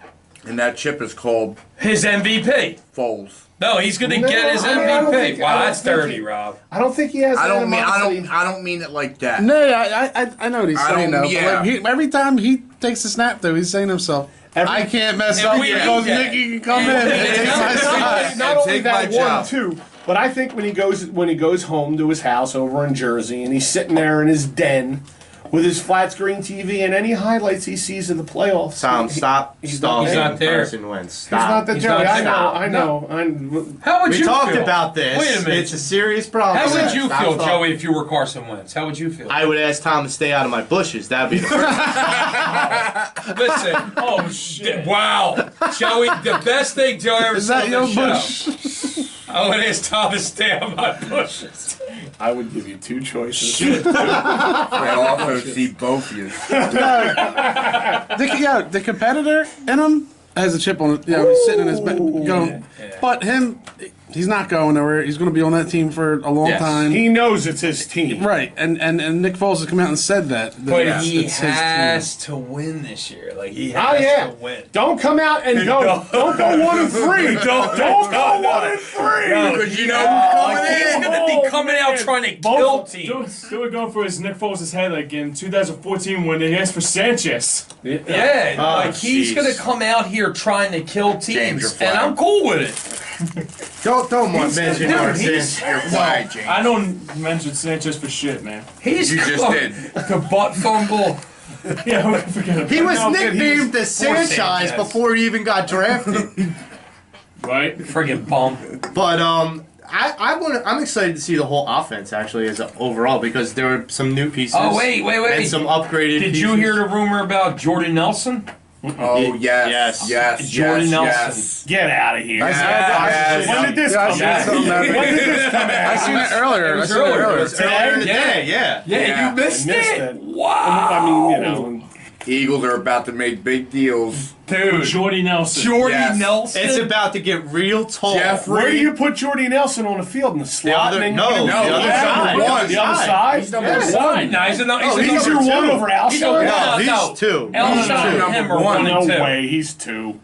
And that chip is called
His MVP.
Foles.
No, he's going to
No,
get his
I mean, I don't
MVP.
think- I
Wow,
don't
that's
think
dirty,
he-
Rob.
I don't think he has.
I don't
animosity.
mean it like that.
No, I know what he's
I
saying
don't-
though.
yeah.
But like, every time he takes a snap, though, he's saying to himself, I can't mess up
we
because
need that.
Nicky can come in and take my spot.
Not only
Take my
that,
job.
too, but I think when he goes home to his house over in Jersey and he's sitting there in his den with his flat screen TV and any highlights he sees of the playoffs.
Tom, stop stalking
he's not there.
Carson Wentz.
He's not
Stop.
the
He's
Jerry.
not-
I know.
How would
We
you
talked
feel?
about this.
Wait a minute.
It's a serious problem.
How would you
Stop
feel,
talking.
Joey, if you were Carson Wentz? How would you feel?
I would ask Tom to stay out of my bushes. That'd be the first.
Listen.
Oh shit!
Wow. Joey, the best thing Joey ever
Is
said
that
on
your
the show.
bush?
I would ask Tom to stay on my bushes.
I would give you two choices.
I also see both of you.
The competitor in him has a chip on it. He's sitting in his bed going.
Yeah.
But him, he's not going nowhere. He's going to be on that team for a long
Yes.
time.
He knows it's his team.
Right, and Nick Foles has come out and said that.
But
it's
he
his team.
has to win this year. Like, he
Oh
has
yeah!
to win.
Don't come out and go. Don't go 1-3. Don't go 1-3.
Because you know who's coming
He's
in.
going to be coming out trying to kill teams.
They were going for his Nick Foles' head like in 2014 when they asked for Sanchez.
Yeah,
Oh,
like he's
jeez.
going to come out here trying to kill
James,
teams,
you're
and I'm
fine.
cool with it.
Don't mention
dude,
Carson.
he's-
You're quiet, James.
I don't mention Sanchez for shit, man.
He's
You just
come-
did.
The butt fumble.
Yeah, who can forget about
He was
No, good, he
nicknamed the Sanchez
Sanchez.
before he even got drafted.
right?
Friggin' bum.
But I'm excited to see the whole offense actually as a, overall because there were some new pieces.
Oh, wait.
And some upgraded.
Did
pieces.
you hear the rumor about Jordy Nelson?
Oh, yes.
Jordan Nelson.
Yes.
Get out of here.
Yes.
When did this
Yeah, I
come
seen
out?
something that-
When did this come
I
out?
seen it earlier. I seen it earlier.
It was earlier in the
Yeah.
day, yeah.
Yeah,
Yeah,
you missed,
I missed
it.
it.
Wow.
I mean, you know.
Eagles are about to make big deals.
Dude.
Jordy Nelson.
Jordy
Yes.
Nelson.
It's about to get real tall.
Jeffrey.
Where do you put Jordy Nelson on the field? In the slot?
other-
And
no,
then-
the
other side.
The other side?
He's number
Yeah.
one.
No, he's a, no,
Oh,
he's
he's
a
your
number
one
two.
over
He's a,
Alshon?
No,
no,
he's two.
Alshon and him are one
No
and two.
way, he's two.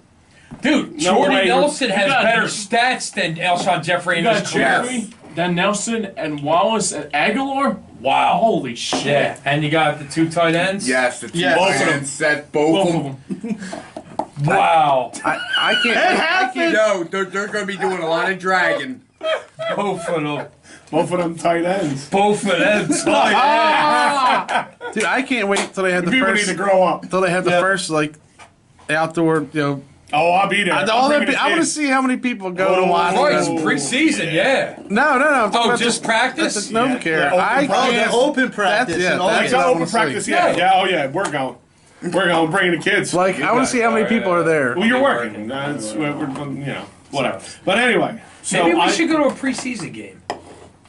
Dude,
No
Jordy
way.
Nelson has
You got-
better stats than Alshon Jeffrey in
You
his
got
career.
Jeffrey, then Nelson, and Wallace, and Aguilar.
Wow.
Holy shit.
Yeah, and you got the two tight ends.
Yes, the two
Yes.
both
Both
of
of
them set both
Both
of
of
them.
them.
Wow.
I can't.
No, they're going to be doing a lot of dragging.
Both of them.
Both of them tight ends.
Both of them tight ends.
Dude, I can't wait till they have the
People need
first.
to grow up.
Till they have the
Yep.
first like outdoor.
Oh, I'll be there.
I want to see how many people go to watch.
Oh, it's
them.
preseason, yeah.
No. I'm talking
Oh,
about
just practice?
That's no
Yeah.
care.
The open
I
practice.
can't.
Oh, the open practice.
That's- yeah,
and all
that's
that.
It's
what I
open
wanna
practice,
see.
yeah. Yeah, oh yeah, we're going. We're going to bring the kids.
Like I want to see how many people are there.
Well, you're working. That's we're whatever. But anyway, so
Maybe we
I
should go to a preseason game.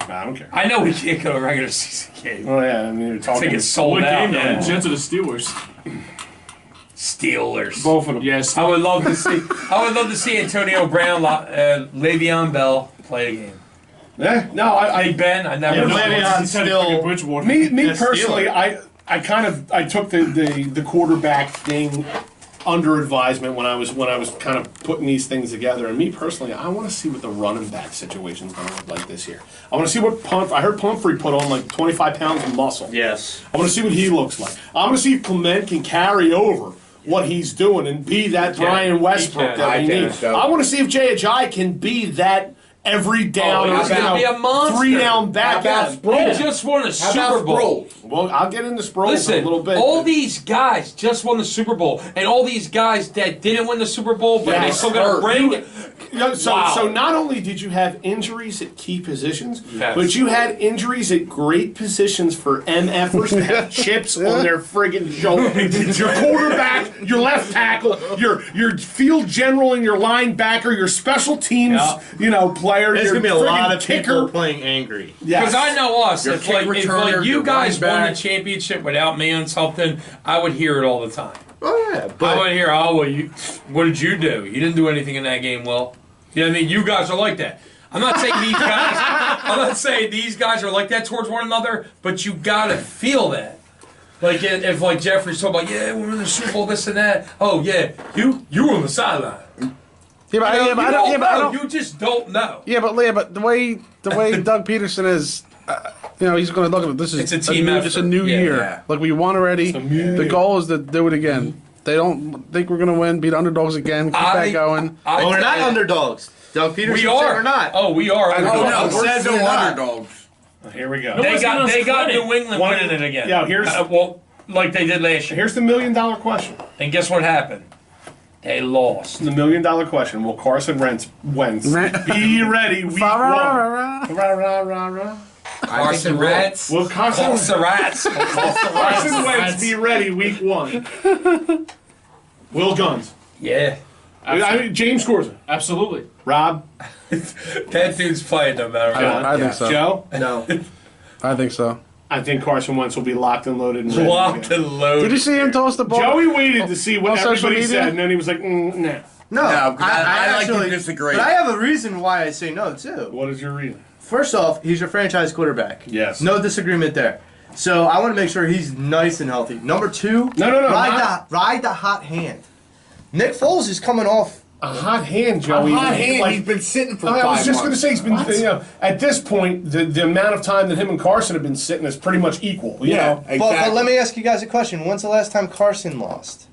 I don't care.
I know we can't go to a regular season game.
Oh yeah, I mean you're
I
talking.
think it's sold
What
out.
game, though?
Yeah.
The Jets or the Steelers?
Steelers.
both of them.
Yes.
I would love to see. I would love to see Antonio Brown, Le'Veon Bell play a game.
Yeah, no, I
Big Ben, I never.
Yeah,
know.
Le'Veon
He's had a
still-
freaking Bridgewater.
me
The
personally,
Steelers.
I took the quarterback thing under advisement when I was kind of putting these things together. And me personally, I want to see what the running back situation is going to look like this year. I want to see what I heard Pumphrey put on like 25 pounds of muscle.
Yes.
I want to see what he looks like. I want to see if Clement can carry over what he's doing and be that
can.
Brian Westbrook
He can.
that we
I think
need.
so.
I want to see if Jay Ajayi can be that every down,
he's gonna be a monster.
3 down back.
How about
end.
Sproles?
He just won a
How
Super
about
Bowl.
Sproles?
Well, I'll get into Sproles
Listen,
in a little bit.
all these guys just won the Super Bowl, and all these guys that didn't win the Super Bowl, but they
Yes.
still got a
Hurt.
ring.
So,
Wow.
so not only did you have injuries at key positions,
Yes.
but you had injuries at great positions for MFers that have chips on their friggin' shoulder. Your quarterback, your left tackle, your field general and your linebacker, your special teams,
Yeah.
player.
There's
your
gonna be a lot
friggin'
of
kicker.
people playing angry.
Yes.
Because I know us.
Your
If
kick
like
returner,
you
your
guys
running
won the
back.
championship without me on something, I would hear it all the time.
Oh yeah,
I
but
would hear, oh, well, what did you do? You didn't do anything in that game well. You know what I mean? You guys are like that. I'm not saying these guys. I'm not saying these guys are like that towards one another, but you gotta feel that. Like if like Jeffrey's talking about, yeah, we're in the Super Bowl, this and that. Oh yeah, you were on the sideline.
Yeah, but,
You know,
yeah, but
you
I don't.
don't
Yeah, but I
know.
don't.
You just don't know.
Yeah, but Leah, but the way Doug Peterson is, he's going to look at it. This is
It's a team
new,
effort.
It's a new
Yeah,
year.
yeah.
Like we won already. The goal is to do it again. They don't think we're going to win, beat underdogs again, keep that going.
Well, we're not underdogs. Doug Peterson
We
said
are.
we're not.
Oh, we are.
Oh, no,
Who
we're
says
still
we're not?
underdogs.
Here we go.
No,
They got
credit.
New England
One-
winning it again.
Yeah, here's-
well, like they did last year.
Here's the $1 million question.
And guess what happened? They lost.
The $1 million question. Will Carson Wentz be ready week one? Rah, rah, rah, rah.
Carson Rats.
Will
Carson Rats.
Carson Wentz be ready week one? Will Guns.
Yeah.
I mean, James Scorza.
Absolutely.
Rob.
That dude's playing no matter what.
I think so.
Joe.
No.
I think so.
I think Carson Wentz will be locked and loaded. And ready to
Locked
go.
and loaded.
Did you see him toss the ball?
Joey waited to see what
On social
everybody
media?
said, and then he was like, nah.
No.
No, I like to
actually
disagree.
But I have a reason why I say no, too.
What is your reason?
First off, he's your franchise quarterback.
Yes.
No disagreement there. So I want to make sure he's nice and healthy. Number two,
No,
ride the hot hand. Nick Foles is coming off.
A hot hand, Joey.
Hot hand,
Like,
he's been sitting for
I
5
was just going to
months.
say, he's been, you know, at this point, the amount of time that him and Carson have been sitting is pretty much equal. You
Yeah,
know?
exactly.
But let me ask you guys a question. When's the last time Carson lost?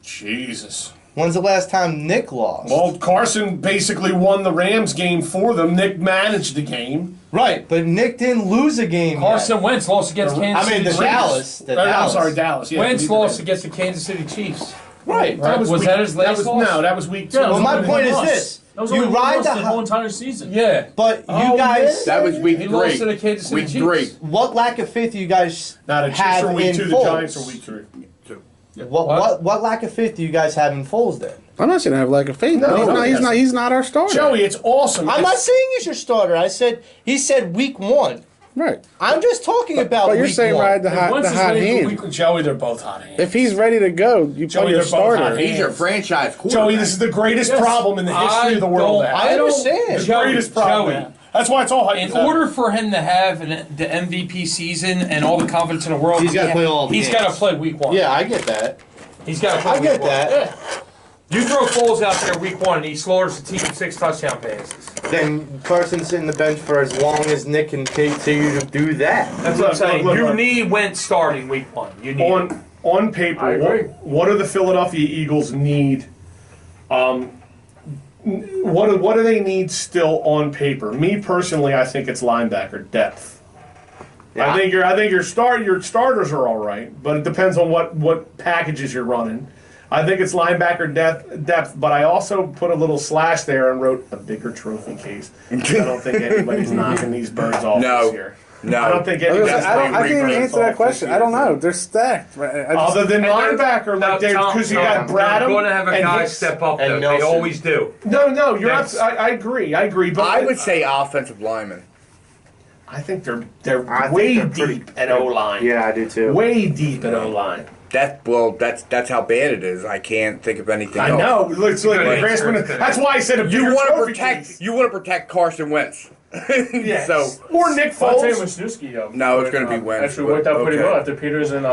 Jesus.
When's the last time Nick lost?
Well, Carson basically won the Rams game for them. Nick managed the game.
Right, but Nick didn't lose a game
Carson Wentz lost against
yet.
Kansas
I mean, the
City
Dallas. The
I'm
Dallas.
sorry, Dallas. Yeah,
Wentz
we did
lost
that.
against the Kansas City Chiefs.
Right.
That was
Was
week-
that his last loss?
No, that was week 2.
Yeah,
Well, my
only
point
one
is
loss.
this.
That was
You
only one
ride
loss
the
the
hot-
whole entire season.
Yeah.
But you
Oh,
guys,
That was week
He
3.
lost to the Kansas City
Week
Chiefs.
3.
what lack of faith do you guys
Now, the Chiefs
have
are week
in
2, the
Foles?
Giants are week 3.
What lack of faith do you guys have in Foles then?
I'm not saying I have lack of faith.
No,
He's not our starter.
Joey, it's awesome.
I'm not saying he's your starter. He said week 1.
Right.
I'm just talking about
But you're
week
saying
1.
ride the hot
Wentz is ready for
hand.
week-
Joey, they're both hot hands.
If he's ready to go, you
Joey,
play your
they're both hot
starter.
hands.
He's your franchise quarterback.
Joey, this is the greatest
Yes.
problem in the history of the world.
don't-
now.
I understand.
The
Joey,
greatest problem.
Joey.
now. That's why it's all
In
hypothetical.
order for him to have the MVP season and all the confidence in the world,
He's gotta play all the
He's
games.
got to play week 1.
Yeah, I get that.
He's got to play
I
week
get
1.
that.
Yeah. You throw Foles out there week 1, and he slaughters the team with 6 touchdown passes.
Then Carson's sitting the bench for as long as Nick can continue to do that.
That's what I'm saying.
Look,
You
look.
need Wentz starting week 1. You need it.
On paper,
I agree.
what do the Philadelphia Eagles need? What do they need still on paper? Me personally, I think it's linebacker depth.
Yeah.
I think your starters are all right, but it depends on what packages you're running. I think it's linebacker depth, but I also put a little slash there and wrote a bigger trophy case. I don't think anybody's knocking these birds off
No.
this year.
No.
I don't think
I
anybody's
can't even
birds
answer
off
that
this
question.
year.
I don't know. They're stacked. Right?
Other than linebacker, like because you got Bradham
They're going to have a
and
guy
Hicks.
step up,
and
though. They
Nelson.
always do.
No, you're
That's-
not. I agree, but
I would say offensive lineman.
I think they're
I think
way
they're pretty-
deep at O line.
Yeah, I do too.
Way deep at O line.
That's how bad it is. I can't think of anything
I
else.
know. It's like
Good
the grasping-
answer.
That's why I said a
You
bigger
want to
trophy
protect.
case.
You want to protect Carson Wentz.
Yes.
So
or Nick
Fontaine
Foles.
Wisniewski.
No, it's gonna be Wentz,
Actually worked out pretty
okay.
well after Peters and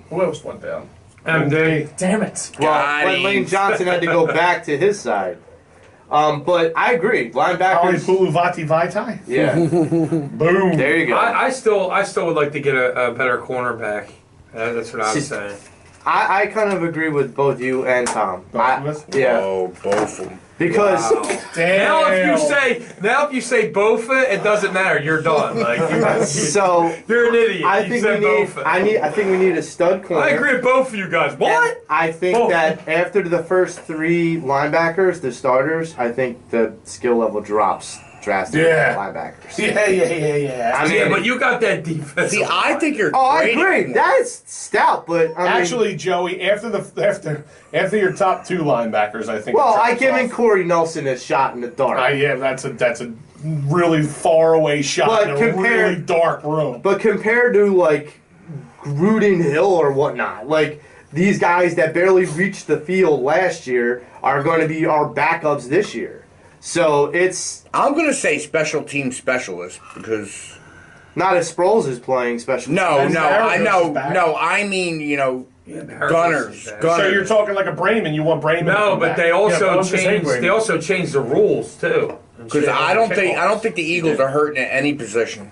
who else went down?
MD.
Damn it.
Well,
Got
when
him.
Lane Johnson had to go back to his side. But I agree.
Holly
Linebackers.
Puluvati Vaitai.
Yeah.
Boom.
There you go.
I still would like to get a better cornerback. That's what I was saying.
I kind of agree with both you and Tom.
Both of us?
Yeah.
Oh, both of them.
Because
Damn.
Now if you say Bofa, it doesn't matter. You're done. Like
so
you're an idiot.
I
You
think
said
we need
Bofa.
I think we need a stud corner.
I agree with both of you guys. What?
And I think
Both.
that after the first 3 linebackers, the starters, I think the skill level drops drastically.
Yeah.
For linebackers.
Yeah.
I mean,
Yeah, but you got that defense.
See, I think you're.
oh, I
great
agree.
at one.
That's stout, but I mean,
Actually, Joey, after your top 2 linebackers, I think.
well,
it
I
drops
give
off.
in Corey Nelson a shot in the dark.
Yeah, that's a really far away shot
But
in a
compare-
really dark room.
But compared to like Gruden Hill or whatnot, like these guys that barely reached the field last year are going to be our backups this year. So it's
I'm gonna say special team specialist because
not as Sproles is playing special.
no,
And
I
Barrett
know,
goes back.
no, I mean gunners.
So you're talking like a Brayman. You want Brayman? to
No,
come
but
back.
they
Yeah,
also
but I'm just saying,
changed.
Brady.
They also changed the rules too.
Because I don't think the Eagles are hurting at any position.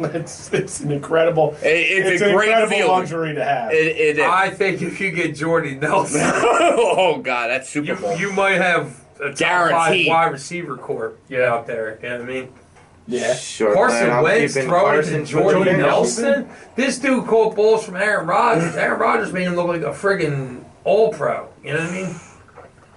It's an incredible.
It's a
an
great
incredible
feeling.
luxury to have.
It is.
I think if you get Jordy Nelson,
Oh God, that's Super Bowl.
you might have a top 5
Guaranteed.
wide receiver corps out there. You know what I mean?
Yeah.
Sure,
Carson
man, I'm
Wentz
keeping
throwing
Carson
to Jordy
Wentz.
Nelson. This dude caught balls from Aaron Rodgers. Aaron Rodgers made him look like a friggin' All-Pro. You know what I mean?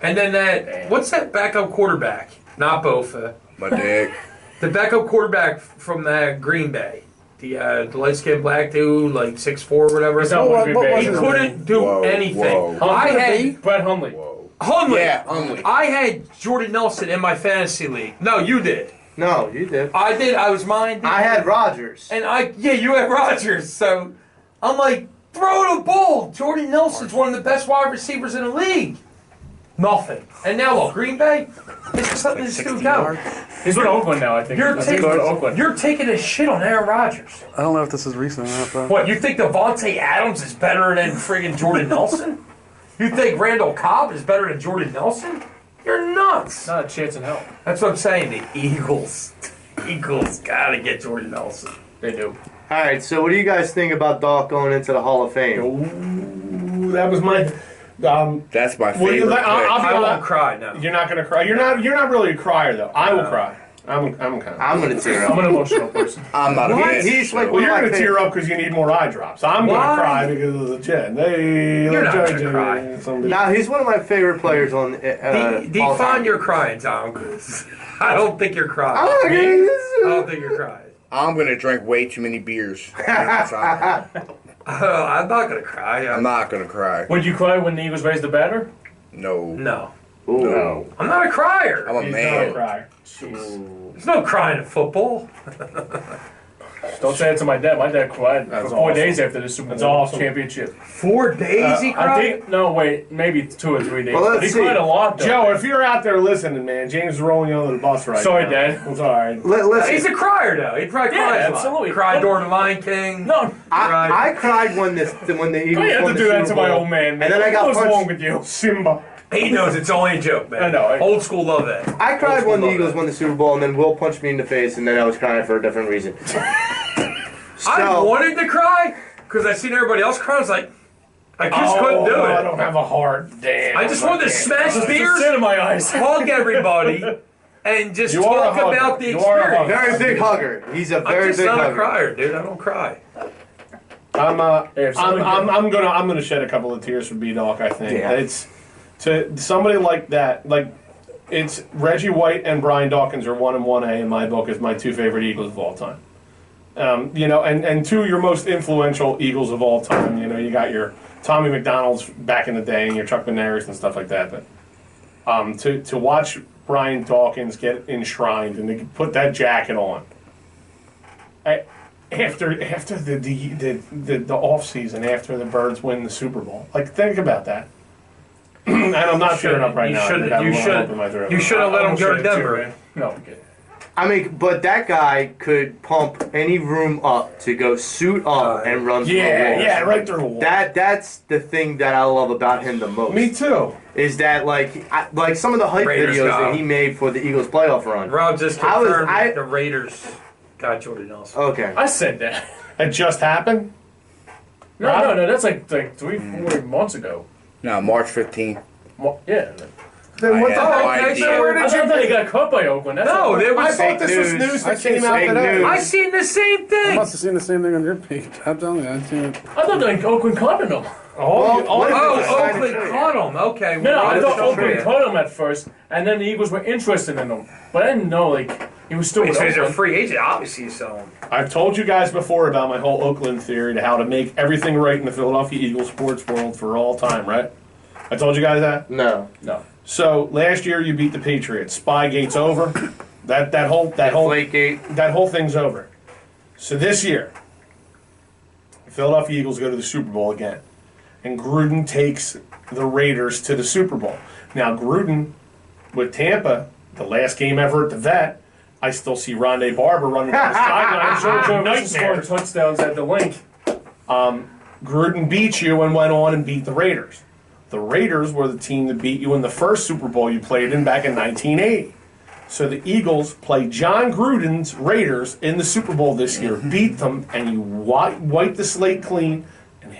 And then what's that backup quarterback? Not Bofa.
My dick.
The backup quarterback from Green Bay. The light-skinned black dude, like 6'4", or whatever.
He's not one Green Bay.
He couldn't do anything. I had
Brett Hundley.
Hundley.
Yeah, Hundley.
I had Jordy Nelson in my fantasy league. No, you did.
No, you did.
I did. I was mine.
I had Rodgers.
And you had Rodgers. So I'm like, throw the ball. Jordy Nelson's one of the best wide receivers in the league. Nothing. And now look, Green Bay, it's just letting this dude go.
He's with Oakland now, I think.
You're taking a shit on Aaron Rodgers.
I don't know if this is recent or not, though.
What, you think Devontae Adams is better than friggin' Jordan Nelson? You think Randall Cobb is better than Jordan Nelson? You're nuts.
Not a chance in hell.
That's what I'm saying. The Eagles gotta get Jordan Nelson.
They do.
All right, so what do you guys think about Doc going into the Hall of Fame?
Ooh, that was my.
That's my
Well,
favorite.
I won't cry now.
You're not gonna cry. You're not really a crier though. I will cry. I'm kind of.
I'm gonna tear
I'm
up.
an emotional person.
I'm not a bitch.
He's like
Well,
one
you're
of my
gonna tear
favorite.
up because you need more eye drops. I'm
Why?
gonna cry because of the chin. Hey,
You're not
JJ,
gonna cry.
somebody-
Now he's one of my favorite players on. all
Define
time.
your crying, Tom. 'Cause I don't think you're crying.
I'm not
I
gonna-
don't think you're crying.
I'm gonna drink way too many beers.
I'm not gonna cry.
I'm not gonna cry.
Would you cry when the Eagles raised the batter?
No.
No.
Ooh.
No,
I'm not a crier.
I'm a
he's not a
man.
crier.
There's no crying in football.
Don't say it to my dad. My dad cried
That's
for 4
awesome.
days after the Super
That's
Bowl
awesome.
championship.
4 days he
I
cried?
think maybe 2 or 3 days.
Well, let's
But he
see.
cried a lot, though.
Joe, if you're out there listening, man, James is rolling you under the bus right
Sorry,
now.
Dad.
I'm sorry.
Listen,
He's a crier, though. He probably
Yeah,
cries a lot.
absolutely.
Cried during the Lion King.
No,
I cried when the Eagles
I have
won
to
the
do that
Super
to my
Bowl.
old man.
And then I got
What's
punched.
wrong with you?
Simba.
He knows it's only a joke, man.
I know.
Old school love that.
I cried when the
love
Eagles
that.
won the Super Bowl, and then Will punched me in the face, and then I was crying for a different reason.
I
So,
wanted to cry because I seen everybody else cry. I was like, I just couldn't do
I
it.
don't have a heart. Damn.
I just wanted to smash
There's
beers,
sin in my eyes.
hug everybody, and just
You are a
talk
hugger.
about the
You are a
experience.
very big hugger. He's a
I'm
very
just
big
not a
hugger.
crier, dude. I don't cry.
I'm gonna shed a couple of tears for B-Dog. I think
Yeah.
it's to somebody like that. Like it's Reggie White and Brian Dawkins are 1 and 1A in my book as my 2 favorite Eagles of all time. And 2 your most influential Eagles of all time. You know, you got your Tommy McDonald's back in the day and your Chuck Benares and stuff like that. But to watch Brian Dawkins get enshrined and to put that jacket on. After the off season, after the Birds win the Super Bowl, like think about that. And I'm not tearing up right now. I got a little lump in my throat.
You should have let him go to
Almost shed a tear,
Denver.
man. No, I'm kidding.
I mean, but that guy could pump any room up to go suit up and run through the
Yeah,
wall.
yeah, right through the wall.
That's the thing that I love about him the most.
Me too.
Is that like some of the hype
Raiders
videos
got
that
him.
he made for the Eagles playoff run.
Rob just
I was-
confirmed
I-
that the Raiders got Jordy Nelson.
Okay.
I said that.
It just happened.
No, that's like 3-4 months ago.
No, March 15th.
Yeah.
Then what
I
the
had no
hell?
okay,
idea.
so where
I thought they got caught by Oakland. That's
No,
all.
there
I
was.
thought this was
news.
news
I
that
seen
came out
fake
today.
news.
I seen the same
I
thing.
must have seen the same thing on your page. I'm telling you, I've seen it.
I thought like Oakland caught them.
All you-
Well,
Oh,
Sign
Oakland
a trade.
caught him. Okay.
No, I
well,
thought
that's
Oakland
trade.
caught him at first, and then the Eagles were interested in him. But I didn't know, like, he was still
He
with
says they're a
Oakland.
free agent. Obviously, you sell him.
I've told you guys before about my whole Oakland theory to how to make everything right in the Philadelphia Eagles sports world for all time, right? I told you guys that.
No.
No.
So last year you beat the Patriots. Spygate's over. That whole thing's over. So this year, the Philadelphia Eagles go to the Super Bowl again, and Gruden takes the Raiders to the Super Bowl. Now Gruden with Tampa, the last game ever at the Vet, I still see Rondé Barber running down the sideline.
Joe
Nightmare.
Mixon scored touchdowns at the link.
Gruden beat you and went on and beat the Raiders. The Raiders were the team that beat you in the first Super Bowl you played in back in 1980. So the Eagles play John Gruden's Raiders in the Super Bowl this year, beat them, and you wipe the slate clean, and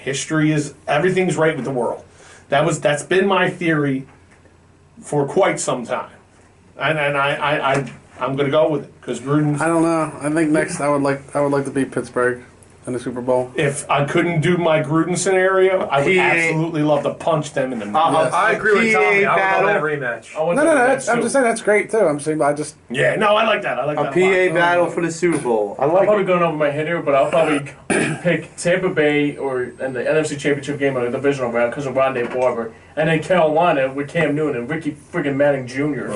everything's right with the world. That's been my theory for quite some time, and I'm going to go with it because Gruden.
I don't know. I think next I would like to beat Pittsburgh in the Super Bowl.
If I couldn't do my Gruden scenario, I would absolutely love to punch them in the mouth.
I agree with Tommy. I would love that rematch.
I'm just saying that's great too. I'm saying I like
that. I like
a
that.
PA battle for the Super Bowl.
I'm probably going over my head here, but I'll probably pick Tampa Bay or in the NFC Championship game on a divisional round because of Rondé Barber, and then Carolina with Cam Newton and Ricky friggin' Manning Jr.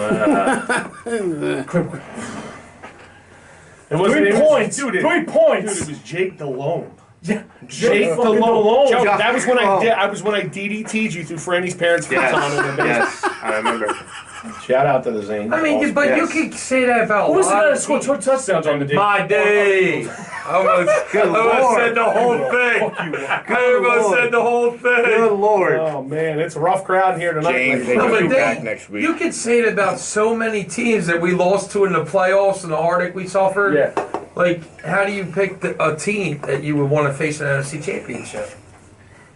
It wasn't
3 points,
dude.
3 points.
Dude, it was Jake Delhomme.
Yeah,
Jake
fucking
Delhomme. Joe,
Joe,
that was when I was when I DDT'd you through Franny's parents' futon in the basement.
Yes, I remember.
Shout out to the Zane.
I mean, but you can say that about.
Who was the guy that scored 2 touchdowns on the day?
My day. I almost said the whole thing. I almost said the whole thing.
Good Lord.
Oh man, it's a rough crowd here tonight.
James, they
No,
will
but
be back next week.
you could say it about so many teams that we lost to in the playoffs and the heartache we suffered.
Yeah.
Like, how do you pick a team that you would want to face in an NFC Championship?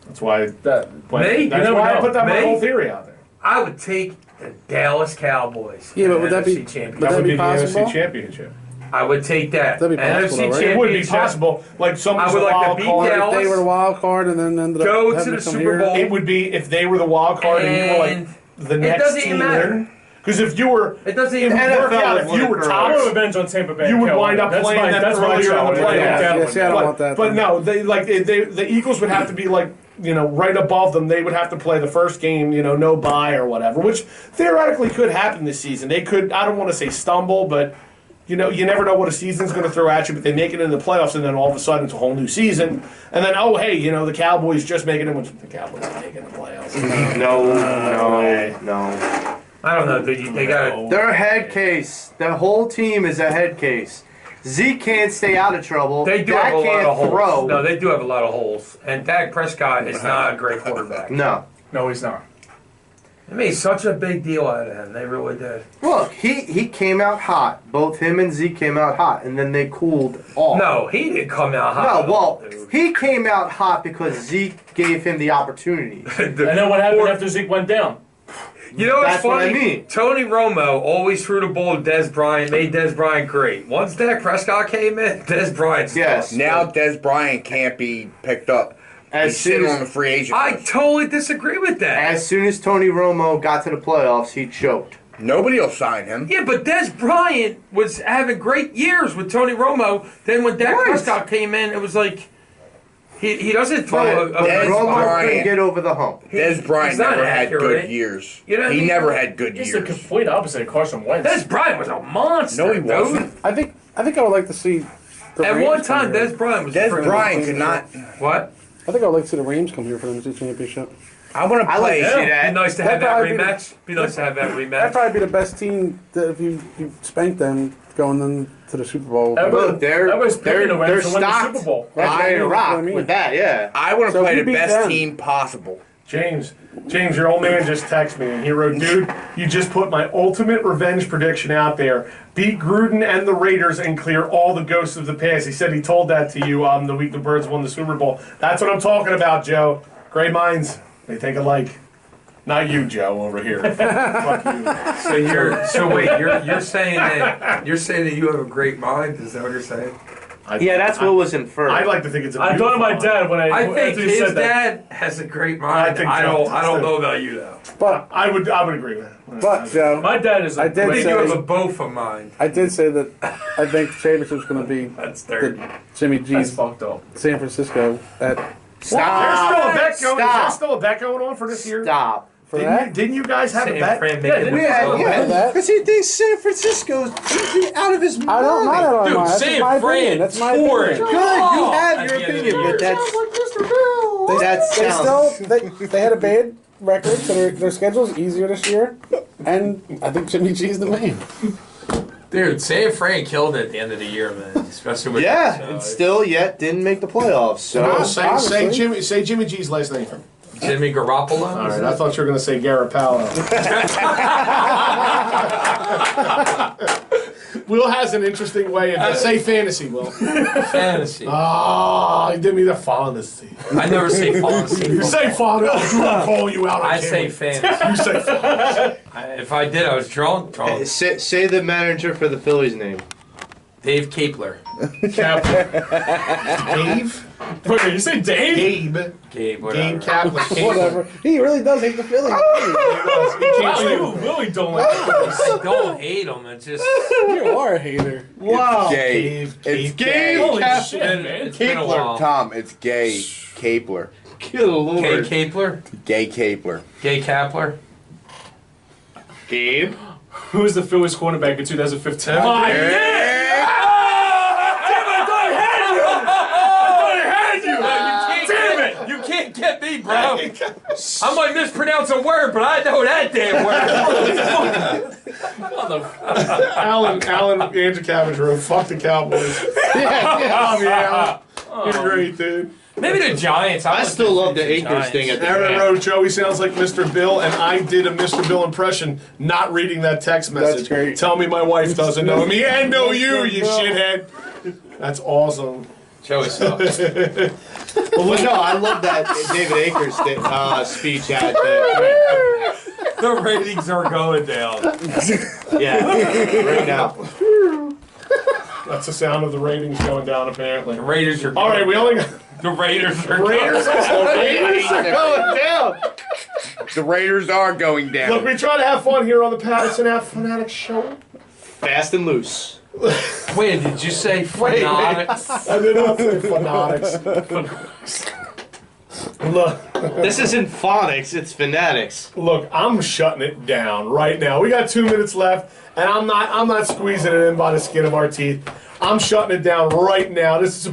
That's why
That's
I put that my whole theory out there.
I would take the Dallas Cowboys.
Yeah, but
in
would
the
that be-
NFC Championship.
would that be
the
possible?
NFC Championship.
I would take that.
That'd be possible,
NFC
though, right?
It would be
Championship.
possible. Like someone's
I would
a
like to
wild
beat
card.
Dallas.
If they were the wild card and then ended
Go
up
to
having
the
come
Super
here.
Bowl.
It would be if they were the wild card and you were
And
like the
it
next
doesn't
team
even matter.
in. Because if you were,
It doesn't
it
even
would
matter.
work out if you were
I want
top.
revenge on Tampa Bay.
You would
Carolina.
wind up
That's
playing
my-
them
that's my
earlier in
show.
the
Yeah,
playoffs.
yeah,
see, I don't want that.
But no, the Eagles would have to be like, right above them. They would have to play the first game, no bye or whatever, which theoretically could happen this season. They could, I don't want to say stumble, but you never know what a season's going to throw at you. But they make it into the playoffs, and then all of a sudden it's a whole new season. And then the Cowboys just making it. The Cowboys are making the playoffs.
No.
I don't know. They got
They're a head case. The whole team is a head case. Zeke can't stay out of trouble.
They do
Dak
have a lot
can't
of holes.
throw.
No, they do have a lot of holes. And Dak Prescott is not a great quarterback.
No.
No, he's not.
They made such a big deal out of him. They really did.
Look, he came out hot. Both him and Zeke came out hot, and then they cooled off.
No, he didn't come out hot.
No, well,
dude.
he came out hot because Zeke gave him the opportunity.
And then what happened after Zeke went down?
You know what's
That's what
funny?
I mean.
Tony Romo always threw the ball to Des Bryant, made Des Bryant great. Once Dak Prescott came in, Des Bryant
Yes.
Now Des Bryant can't be picked up.
As
He's
soon
sitting
as-
on the free agent
I
list.
totally disagree with that.
As soon as Tony Romo got to the playoffs, he choked.
Nobody will sign him.
Yeah, but Des Bryant was having great years with Tony Romo. Then when Dak
Right.
Prescott came in, it was like he doesn't throw
But
Des
Romo
Bryant-
couldn't get over the hump.
Des Bryant
he's not
never had
accurate.
good years.
You know what I
He
mean?
never had good
He's the
years.
complete opposite of Carson Wentz.
Des Bryant was a monster.
No, he
dude.
wasn't.
I think I would like to see. The
At
Rams
one
come
time,
here.
Des Bryant was
Des
freaking-
Bryant could not.
What?
I think I would like to see the Rams come here for the NFC Championship.
I want to
I like
play.
to see
Be
that.
nice to have
That'd
that
probably be
rematch. Be nice to have that
That'd
rematch.
probably be the best team that if you spank them going then to the Super Bowl.
Look,
Everybody's picking the
they're
Rams to win the
stocked.
Super Bowl.
That's what
I
I mean,
rock
that's what I mean.
with that, yeah.
I want to
So
play
if
the
you beat
best
them-
team possible.
James, your old man just texted me and he wrote, dude, you just put my ultimate revenge prediction out there. Beat Gruden and the Raiders and clear all the ghosts of the past. He said he told that to you the week the Birds won the Super Bowl. That's what I'm talking about, Joe. Great minds, they think alike. Not you, Joe, over here. Fuck you.
So wait, you're saying that you have a great mind? Is that what you're saying?
Yeah, that's what was inferred.
I'd like to think it's a
I thought of my
beautiful
dad when
I think
after he
his
said
dad
that.
has a great mind.
think
I
so.
don't know about you though.
But
I would agree with that.
but Joe,
My dad is.
I did
I think
say
you have a Bofa mind.
I did say that I think the championship's going to be
That's dirty.
the Jimmy
That's
G's
fucked up.
San Francisco at
There's still a bet going. Is there
Stop.
still a bet going on for this year?
Stop.
for that.
Didn't you guys have a bet?
Fran
Yeah,
making
yeah,
it-
Yeah,
that.
because he thinks San Francisco's out of his mind.
I don't mind it on
Dude,
my. That's
San
my
Fran
opinion. That's my
toured.
opinion.
Good, you have
At
your
the end of the
opinion,
year.
but that's
They
sounds.
still they had a bad record, so their schedule's easier this year, and I think Jimmy G's the man.
Dude, San Fran killed it at the end of the year, man. Especially with
Yeah,
so
and still yet didn't make the playoffs. So
No, say
Honestly.
Jimmy G's last name.
Jimmy Garoppolo.
All right, I thought you were going to say Garapalo. Will has an interesting way of say fantasy, Will.
Fantasy.
Ah, he did me the fantasy.
I never say fantasy.
You say fantasy. I'm calling you out.
I say fantasy.
You say fantasy.
If I did, I was drunk.
Say the manager for the Phillies name.
Dave Kapler.
Dave?
Wait, you say Dave?
Gabe.
Gabe, whatever.
Gabe Kaplan.
Whatever. He really does hate the Phillies.
Wow, you really don't like
I don't hate him. It's just
You are a hater.
Wow.
Gay. It's gay.
Holy
Kaplan.
shit, man.
it's been a while.
Tom, it's gay. Kapler.
Good lord.
Gay Kapler.
Gay Kapler.
Gay Kapler.
Gabe.
Who was the Phillies cornerback in 2015?
You can't get me, bro. I might mispronounce a word, but I know that damn word.
Alan, Andrew Cabbage wrote, fuck the Cowboys.
Yeah.
You're great, dude.
Maybe the Giants.
I still love the Akers thing at the
Aaron
end.
wrote, Joey sounds like Mr. Bill, and I did a Mr. Bill impression, not reading that text message.
That's great.
Tell me my wife doesn't know me and know you, you shithead. That's awesome.
Joey sucks.
Well, no, I love that David Akers speech at
The ratings are going down.
right now.
That's the sound of the ratings going down, apparently.
The Raiders are.
All right, we only got
The Raiders are.
Raiders.
Raiders are going down.
The Raiders are going down.
Look, we try to have fun here on the Pattison Ave Phanatics show.
Fast and loose.
Wait, did you say Phanatics?
I did not say fanatics. Look,
This isn't phonics, it's fanatics.
look, I'm shutting it down right now. We got 2 minutes left, and I'm not squeezing it in by the skin of our teeth. I'm shutting it down right now. This is a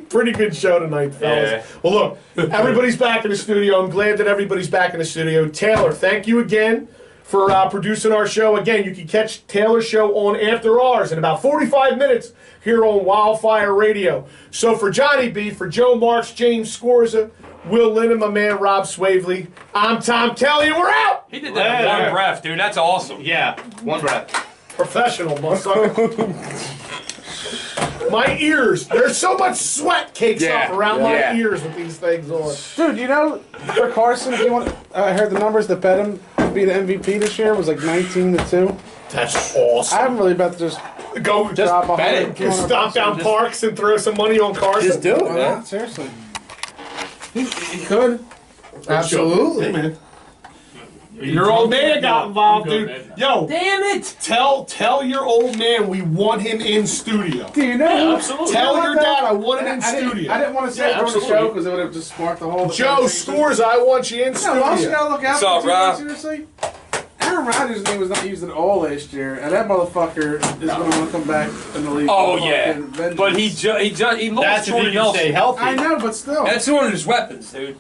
pretty good show tonight, fellas.
Yeah.
Well, look, everybody's back in the studio. I'm glad that everybody's back in the studio. Taylor, thank you again for producing our show. Again, you can catch Taylor's show on After Hours in about 45 minutes here on Wildfire Radio. So for Johnny B, for Joe Marks, James Scorza, Will Lynn, and my man Rob Swavely, I'm Tom Kelly, and we're out!
He did that in one breath, dude. That's awesome.
Yeah, one breath.
Professional, motherfucker. My ears, there's so much sweat cakes up around my ears with these things on.
Dude, you know, for Carson, if you want, I heard the numbers that bet him to be the MVP this year was like 19-2.
That's awesome.
I haven't really bet to just
Go just
drop a
bet it. Stop down Parks and throw some money on Carson.
Just do it,
Why
man.
not? Seriously. He could. Absolutely.
Hey, man. Your old man got involved, dude. Yo,
Damn it!
tell your old man we want him in studio.
Do you know?
absolutely.
Tell your
that?
dad I want him in
I
studio.
didn't want to say it during the show because it would have just sparked the whole.
Joe Scores, I want you in
No, why else you
studio.
gotta look out
What's up,
for
Rob?
seriously? Aaron Rodgers' name was not used at all last year, and that motherfucker is going to want to come back in the league.
Oh
for
yeah,
fucking vengeance.
but he lost
That's if
Jordan
he can stay
Nelson.
healthy.
I know, but still.
That's one of his weapons, dude.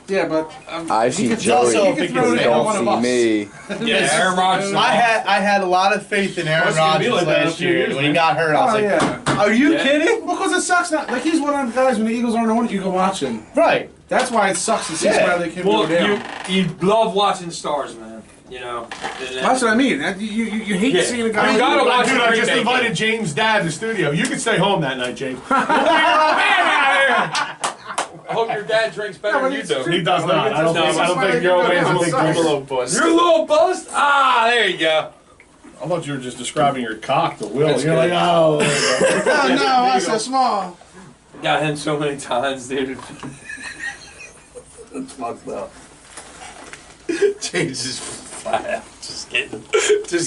Yeah, but
I
he
see
could
Joey.
also
he
if
could
he
throw
can
it
stay
to
Don't
one of
see
us.
me.
Yeah, Aaron Rodgers.
I had a lot of faith in Aaron
It's gonna be
Rodgers
like that in a
last
few
year.
years,
When he
man.
got hurt, I was
Oh
like,
yeah.
"Are you
Yeah.
kidding?"
Because it sucks now. Like he's one of them guys when the Eagles aren't on, you go watching.
Right.
That's why it sucks to see
Yeah.
where they can
Well,
go down.
you love watching stars, man. You know.
That's what I mean. You hate
Yeah.
seeing a guy.
You gotta watch
Dude,
the
I
Green
just
Bay
invited
game.
James' dad to the studio. You can stay home that night, James.
I hope your dad drinks better
No, but
than you
it's
do.
true.
He does not. I don't
No,
think,
that's why
your old
they
man's a
go
big
down.
drinker.
buzz.
You're a little buzzed? Ah, there you go.
I thought you were just describing your cock to Will.
That's
You're
good.
like, oh.
Oh no, I said small.
Got him so many times, dude. That's fucked up. James is flat. Just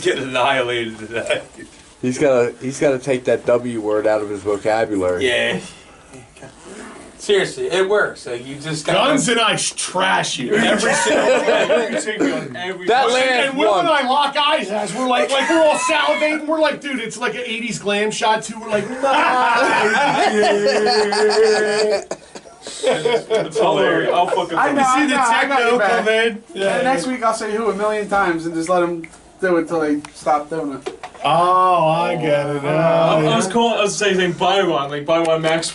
getting annihilated today.
He's gotta take that W word out of his vocabulary.
Yeah. Seriously, it works. Like you just got
Guns and I trash you every single day.
You take me on every.
That
And
last
Will and
one.
I lock eyes as we're like we're all salivating. We're like, dude, it's like an '80s glam shot too. We're like,
It's hilarious. I'll fucking.
I know,
See the
I got
techno
you back.
come in.
yeah.
Next week I'll say who a million times and just let them do it until they stop doing it.
Oh, I get it.
I was saying buy one, like buy one Max.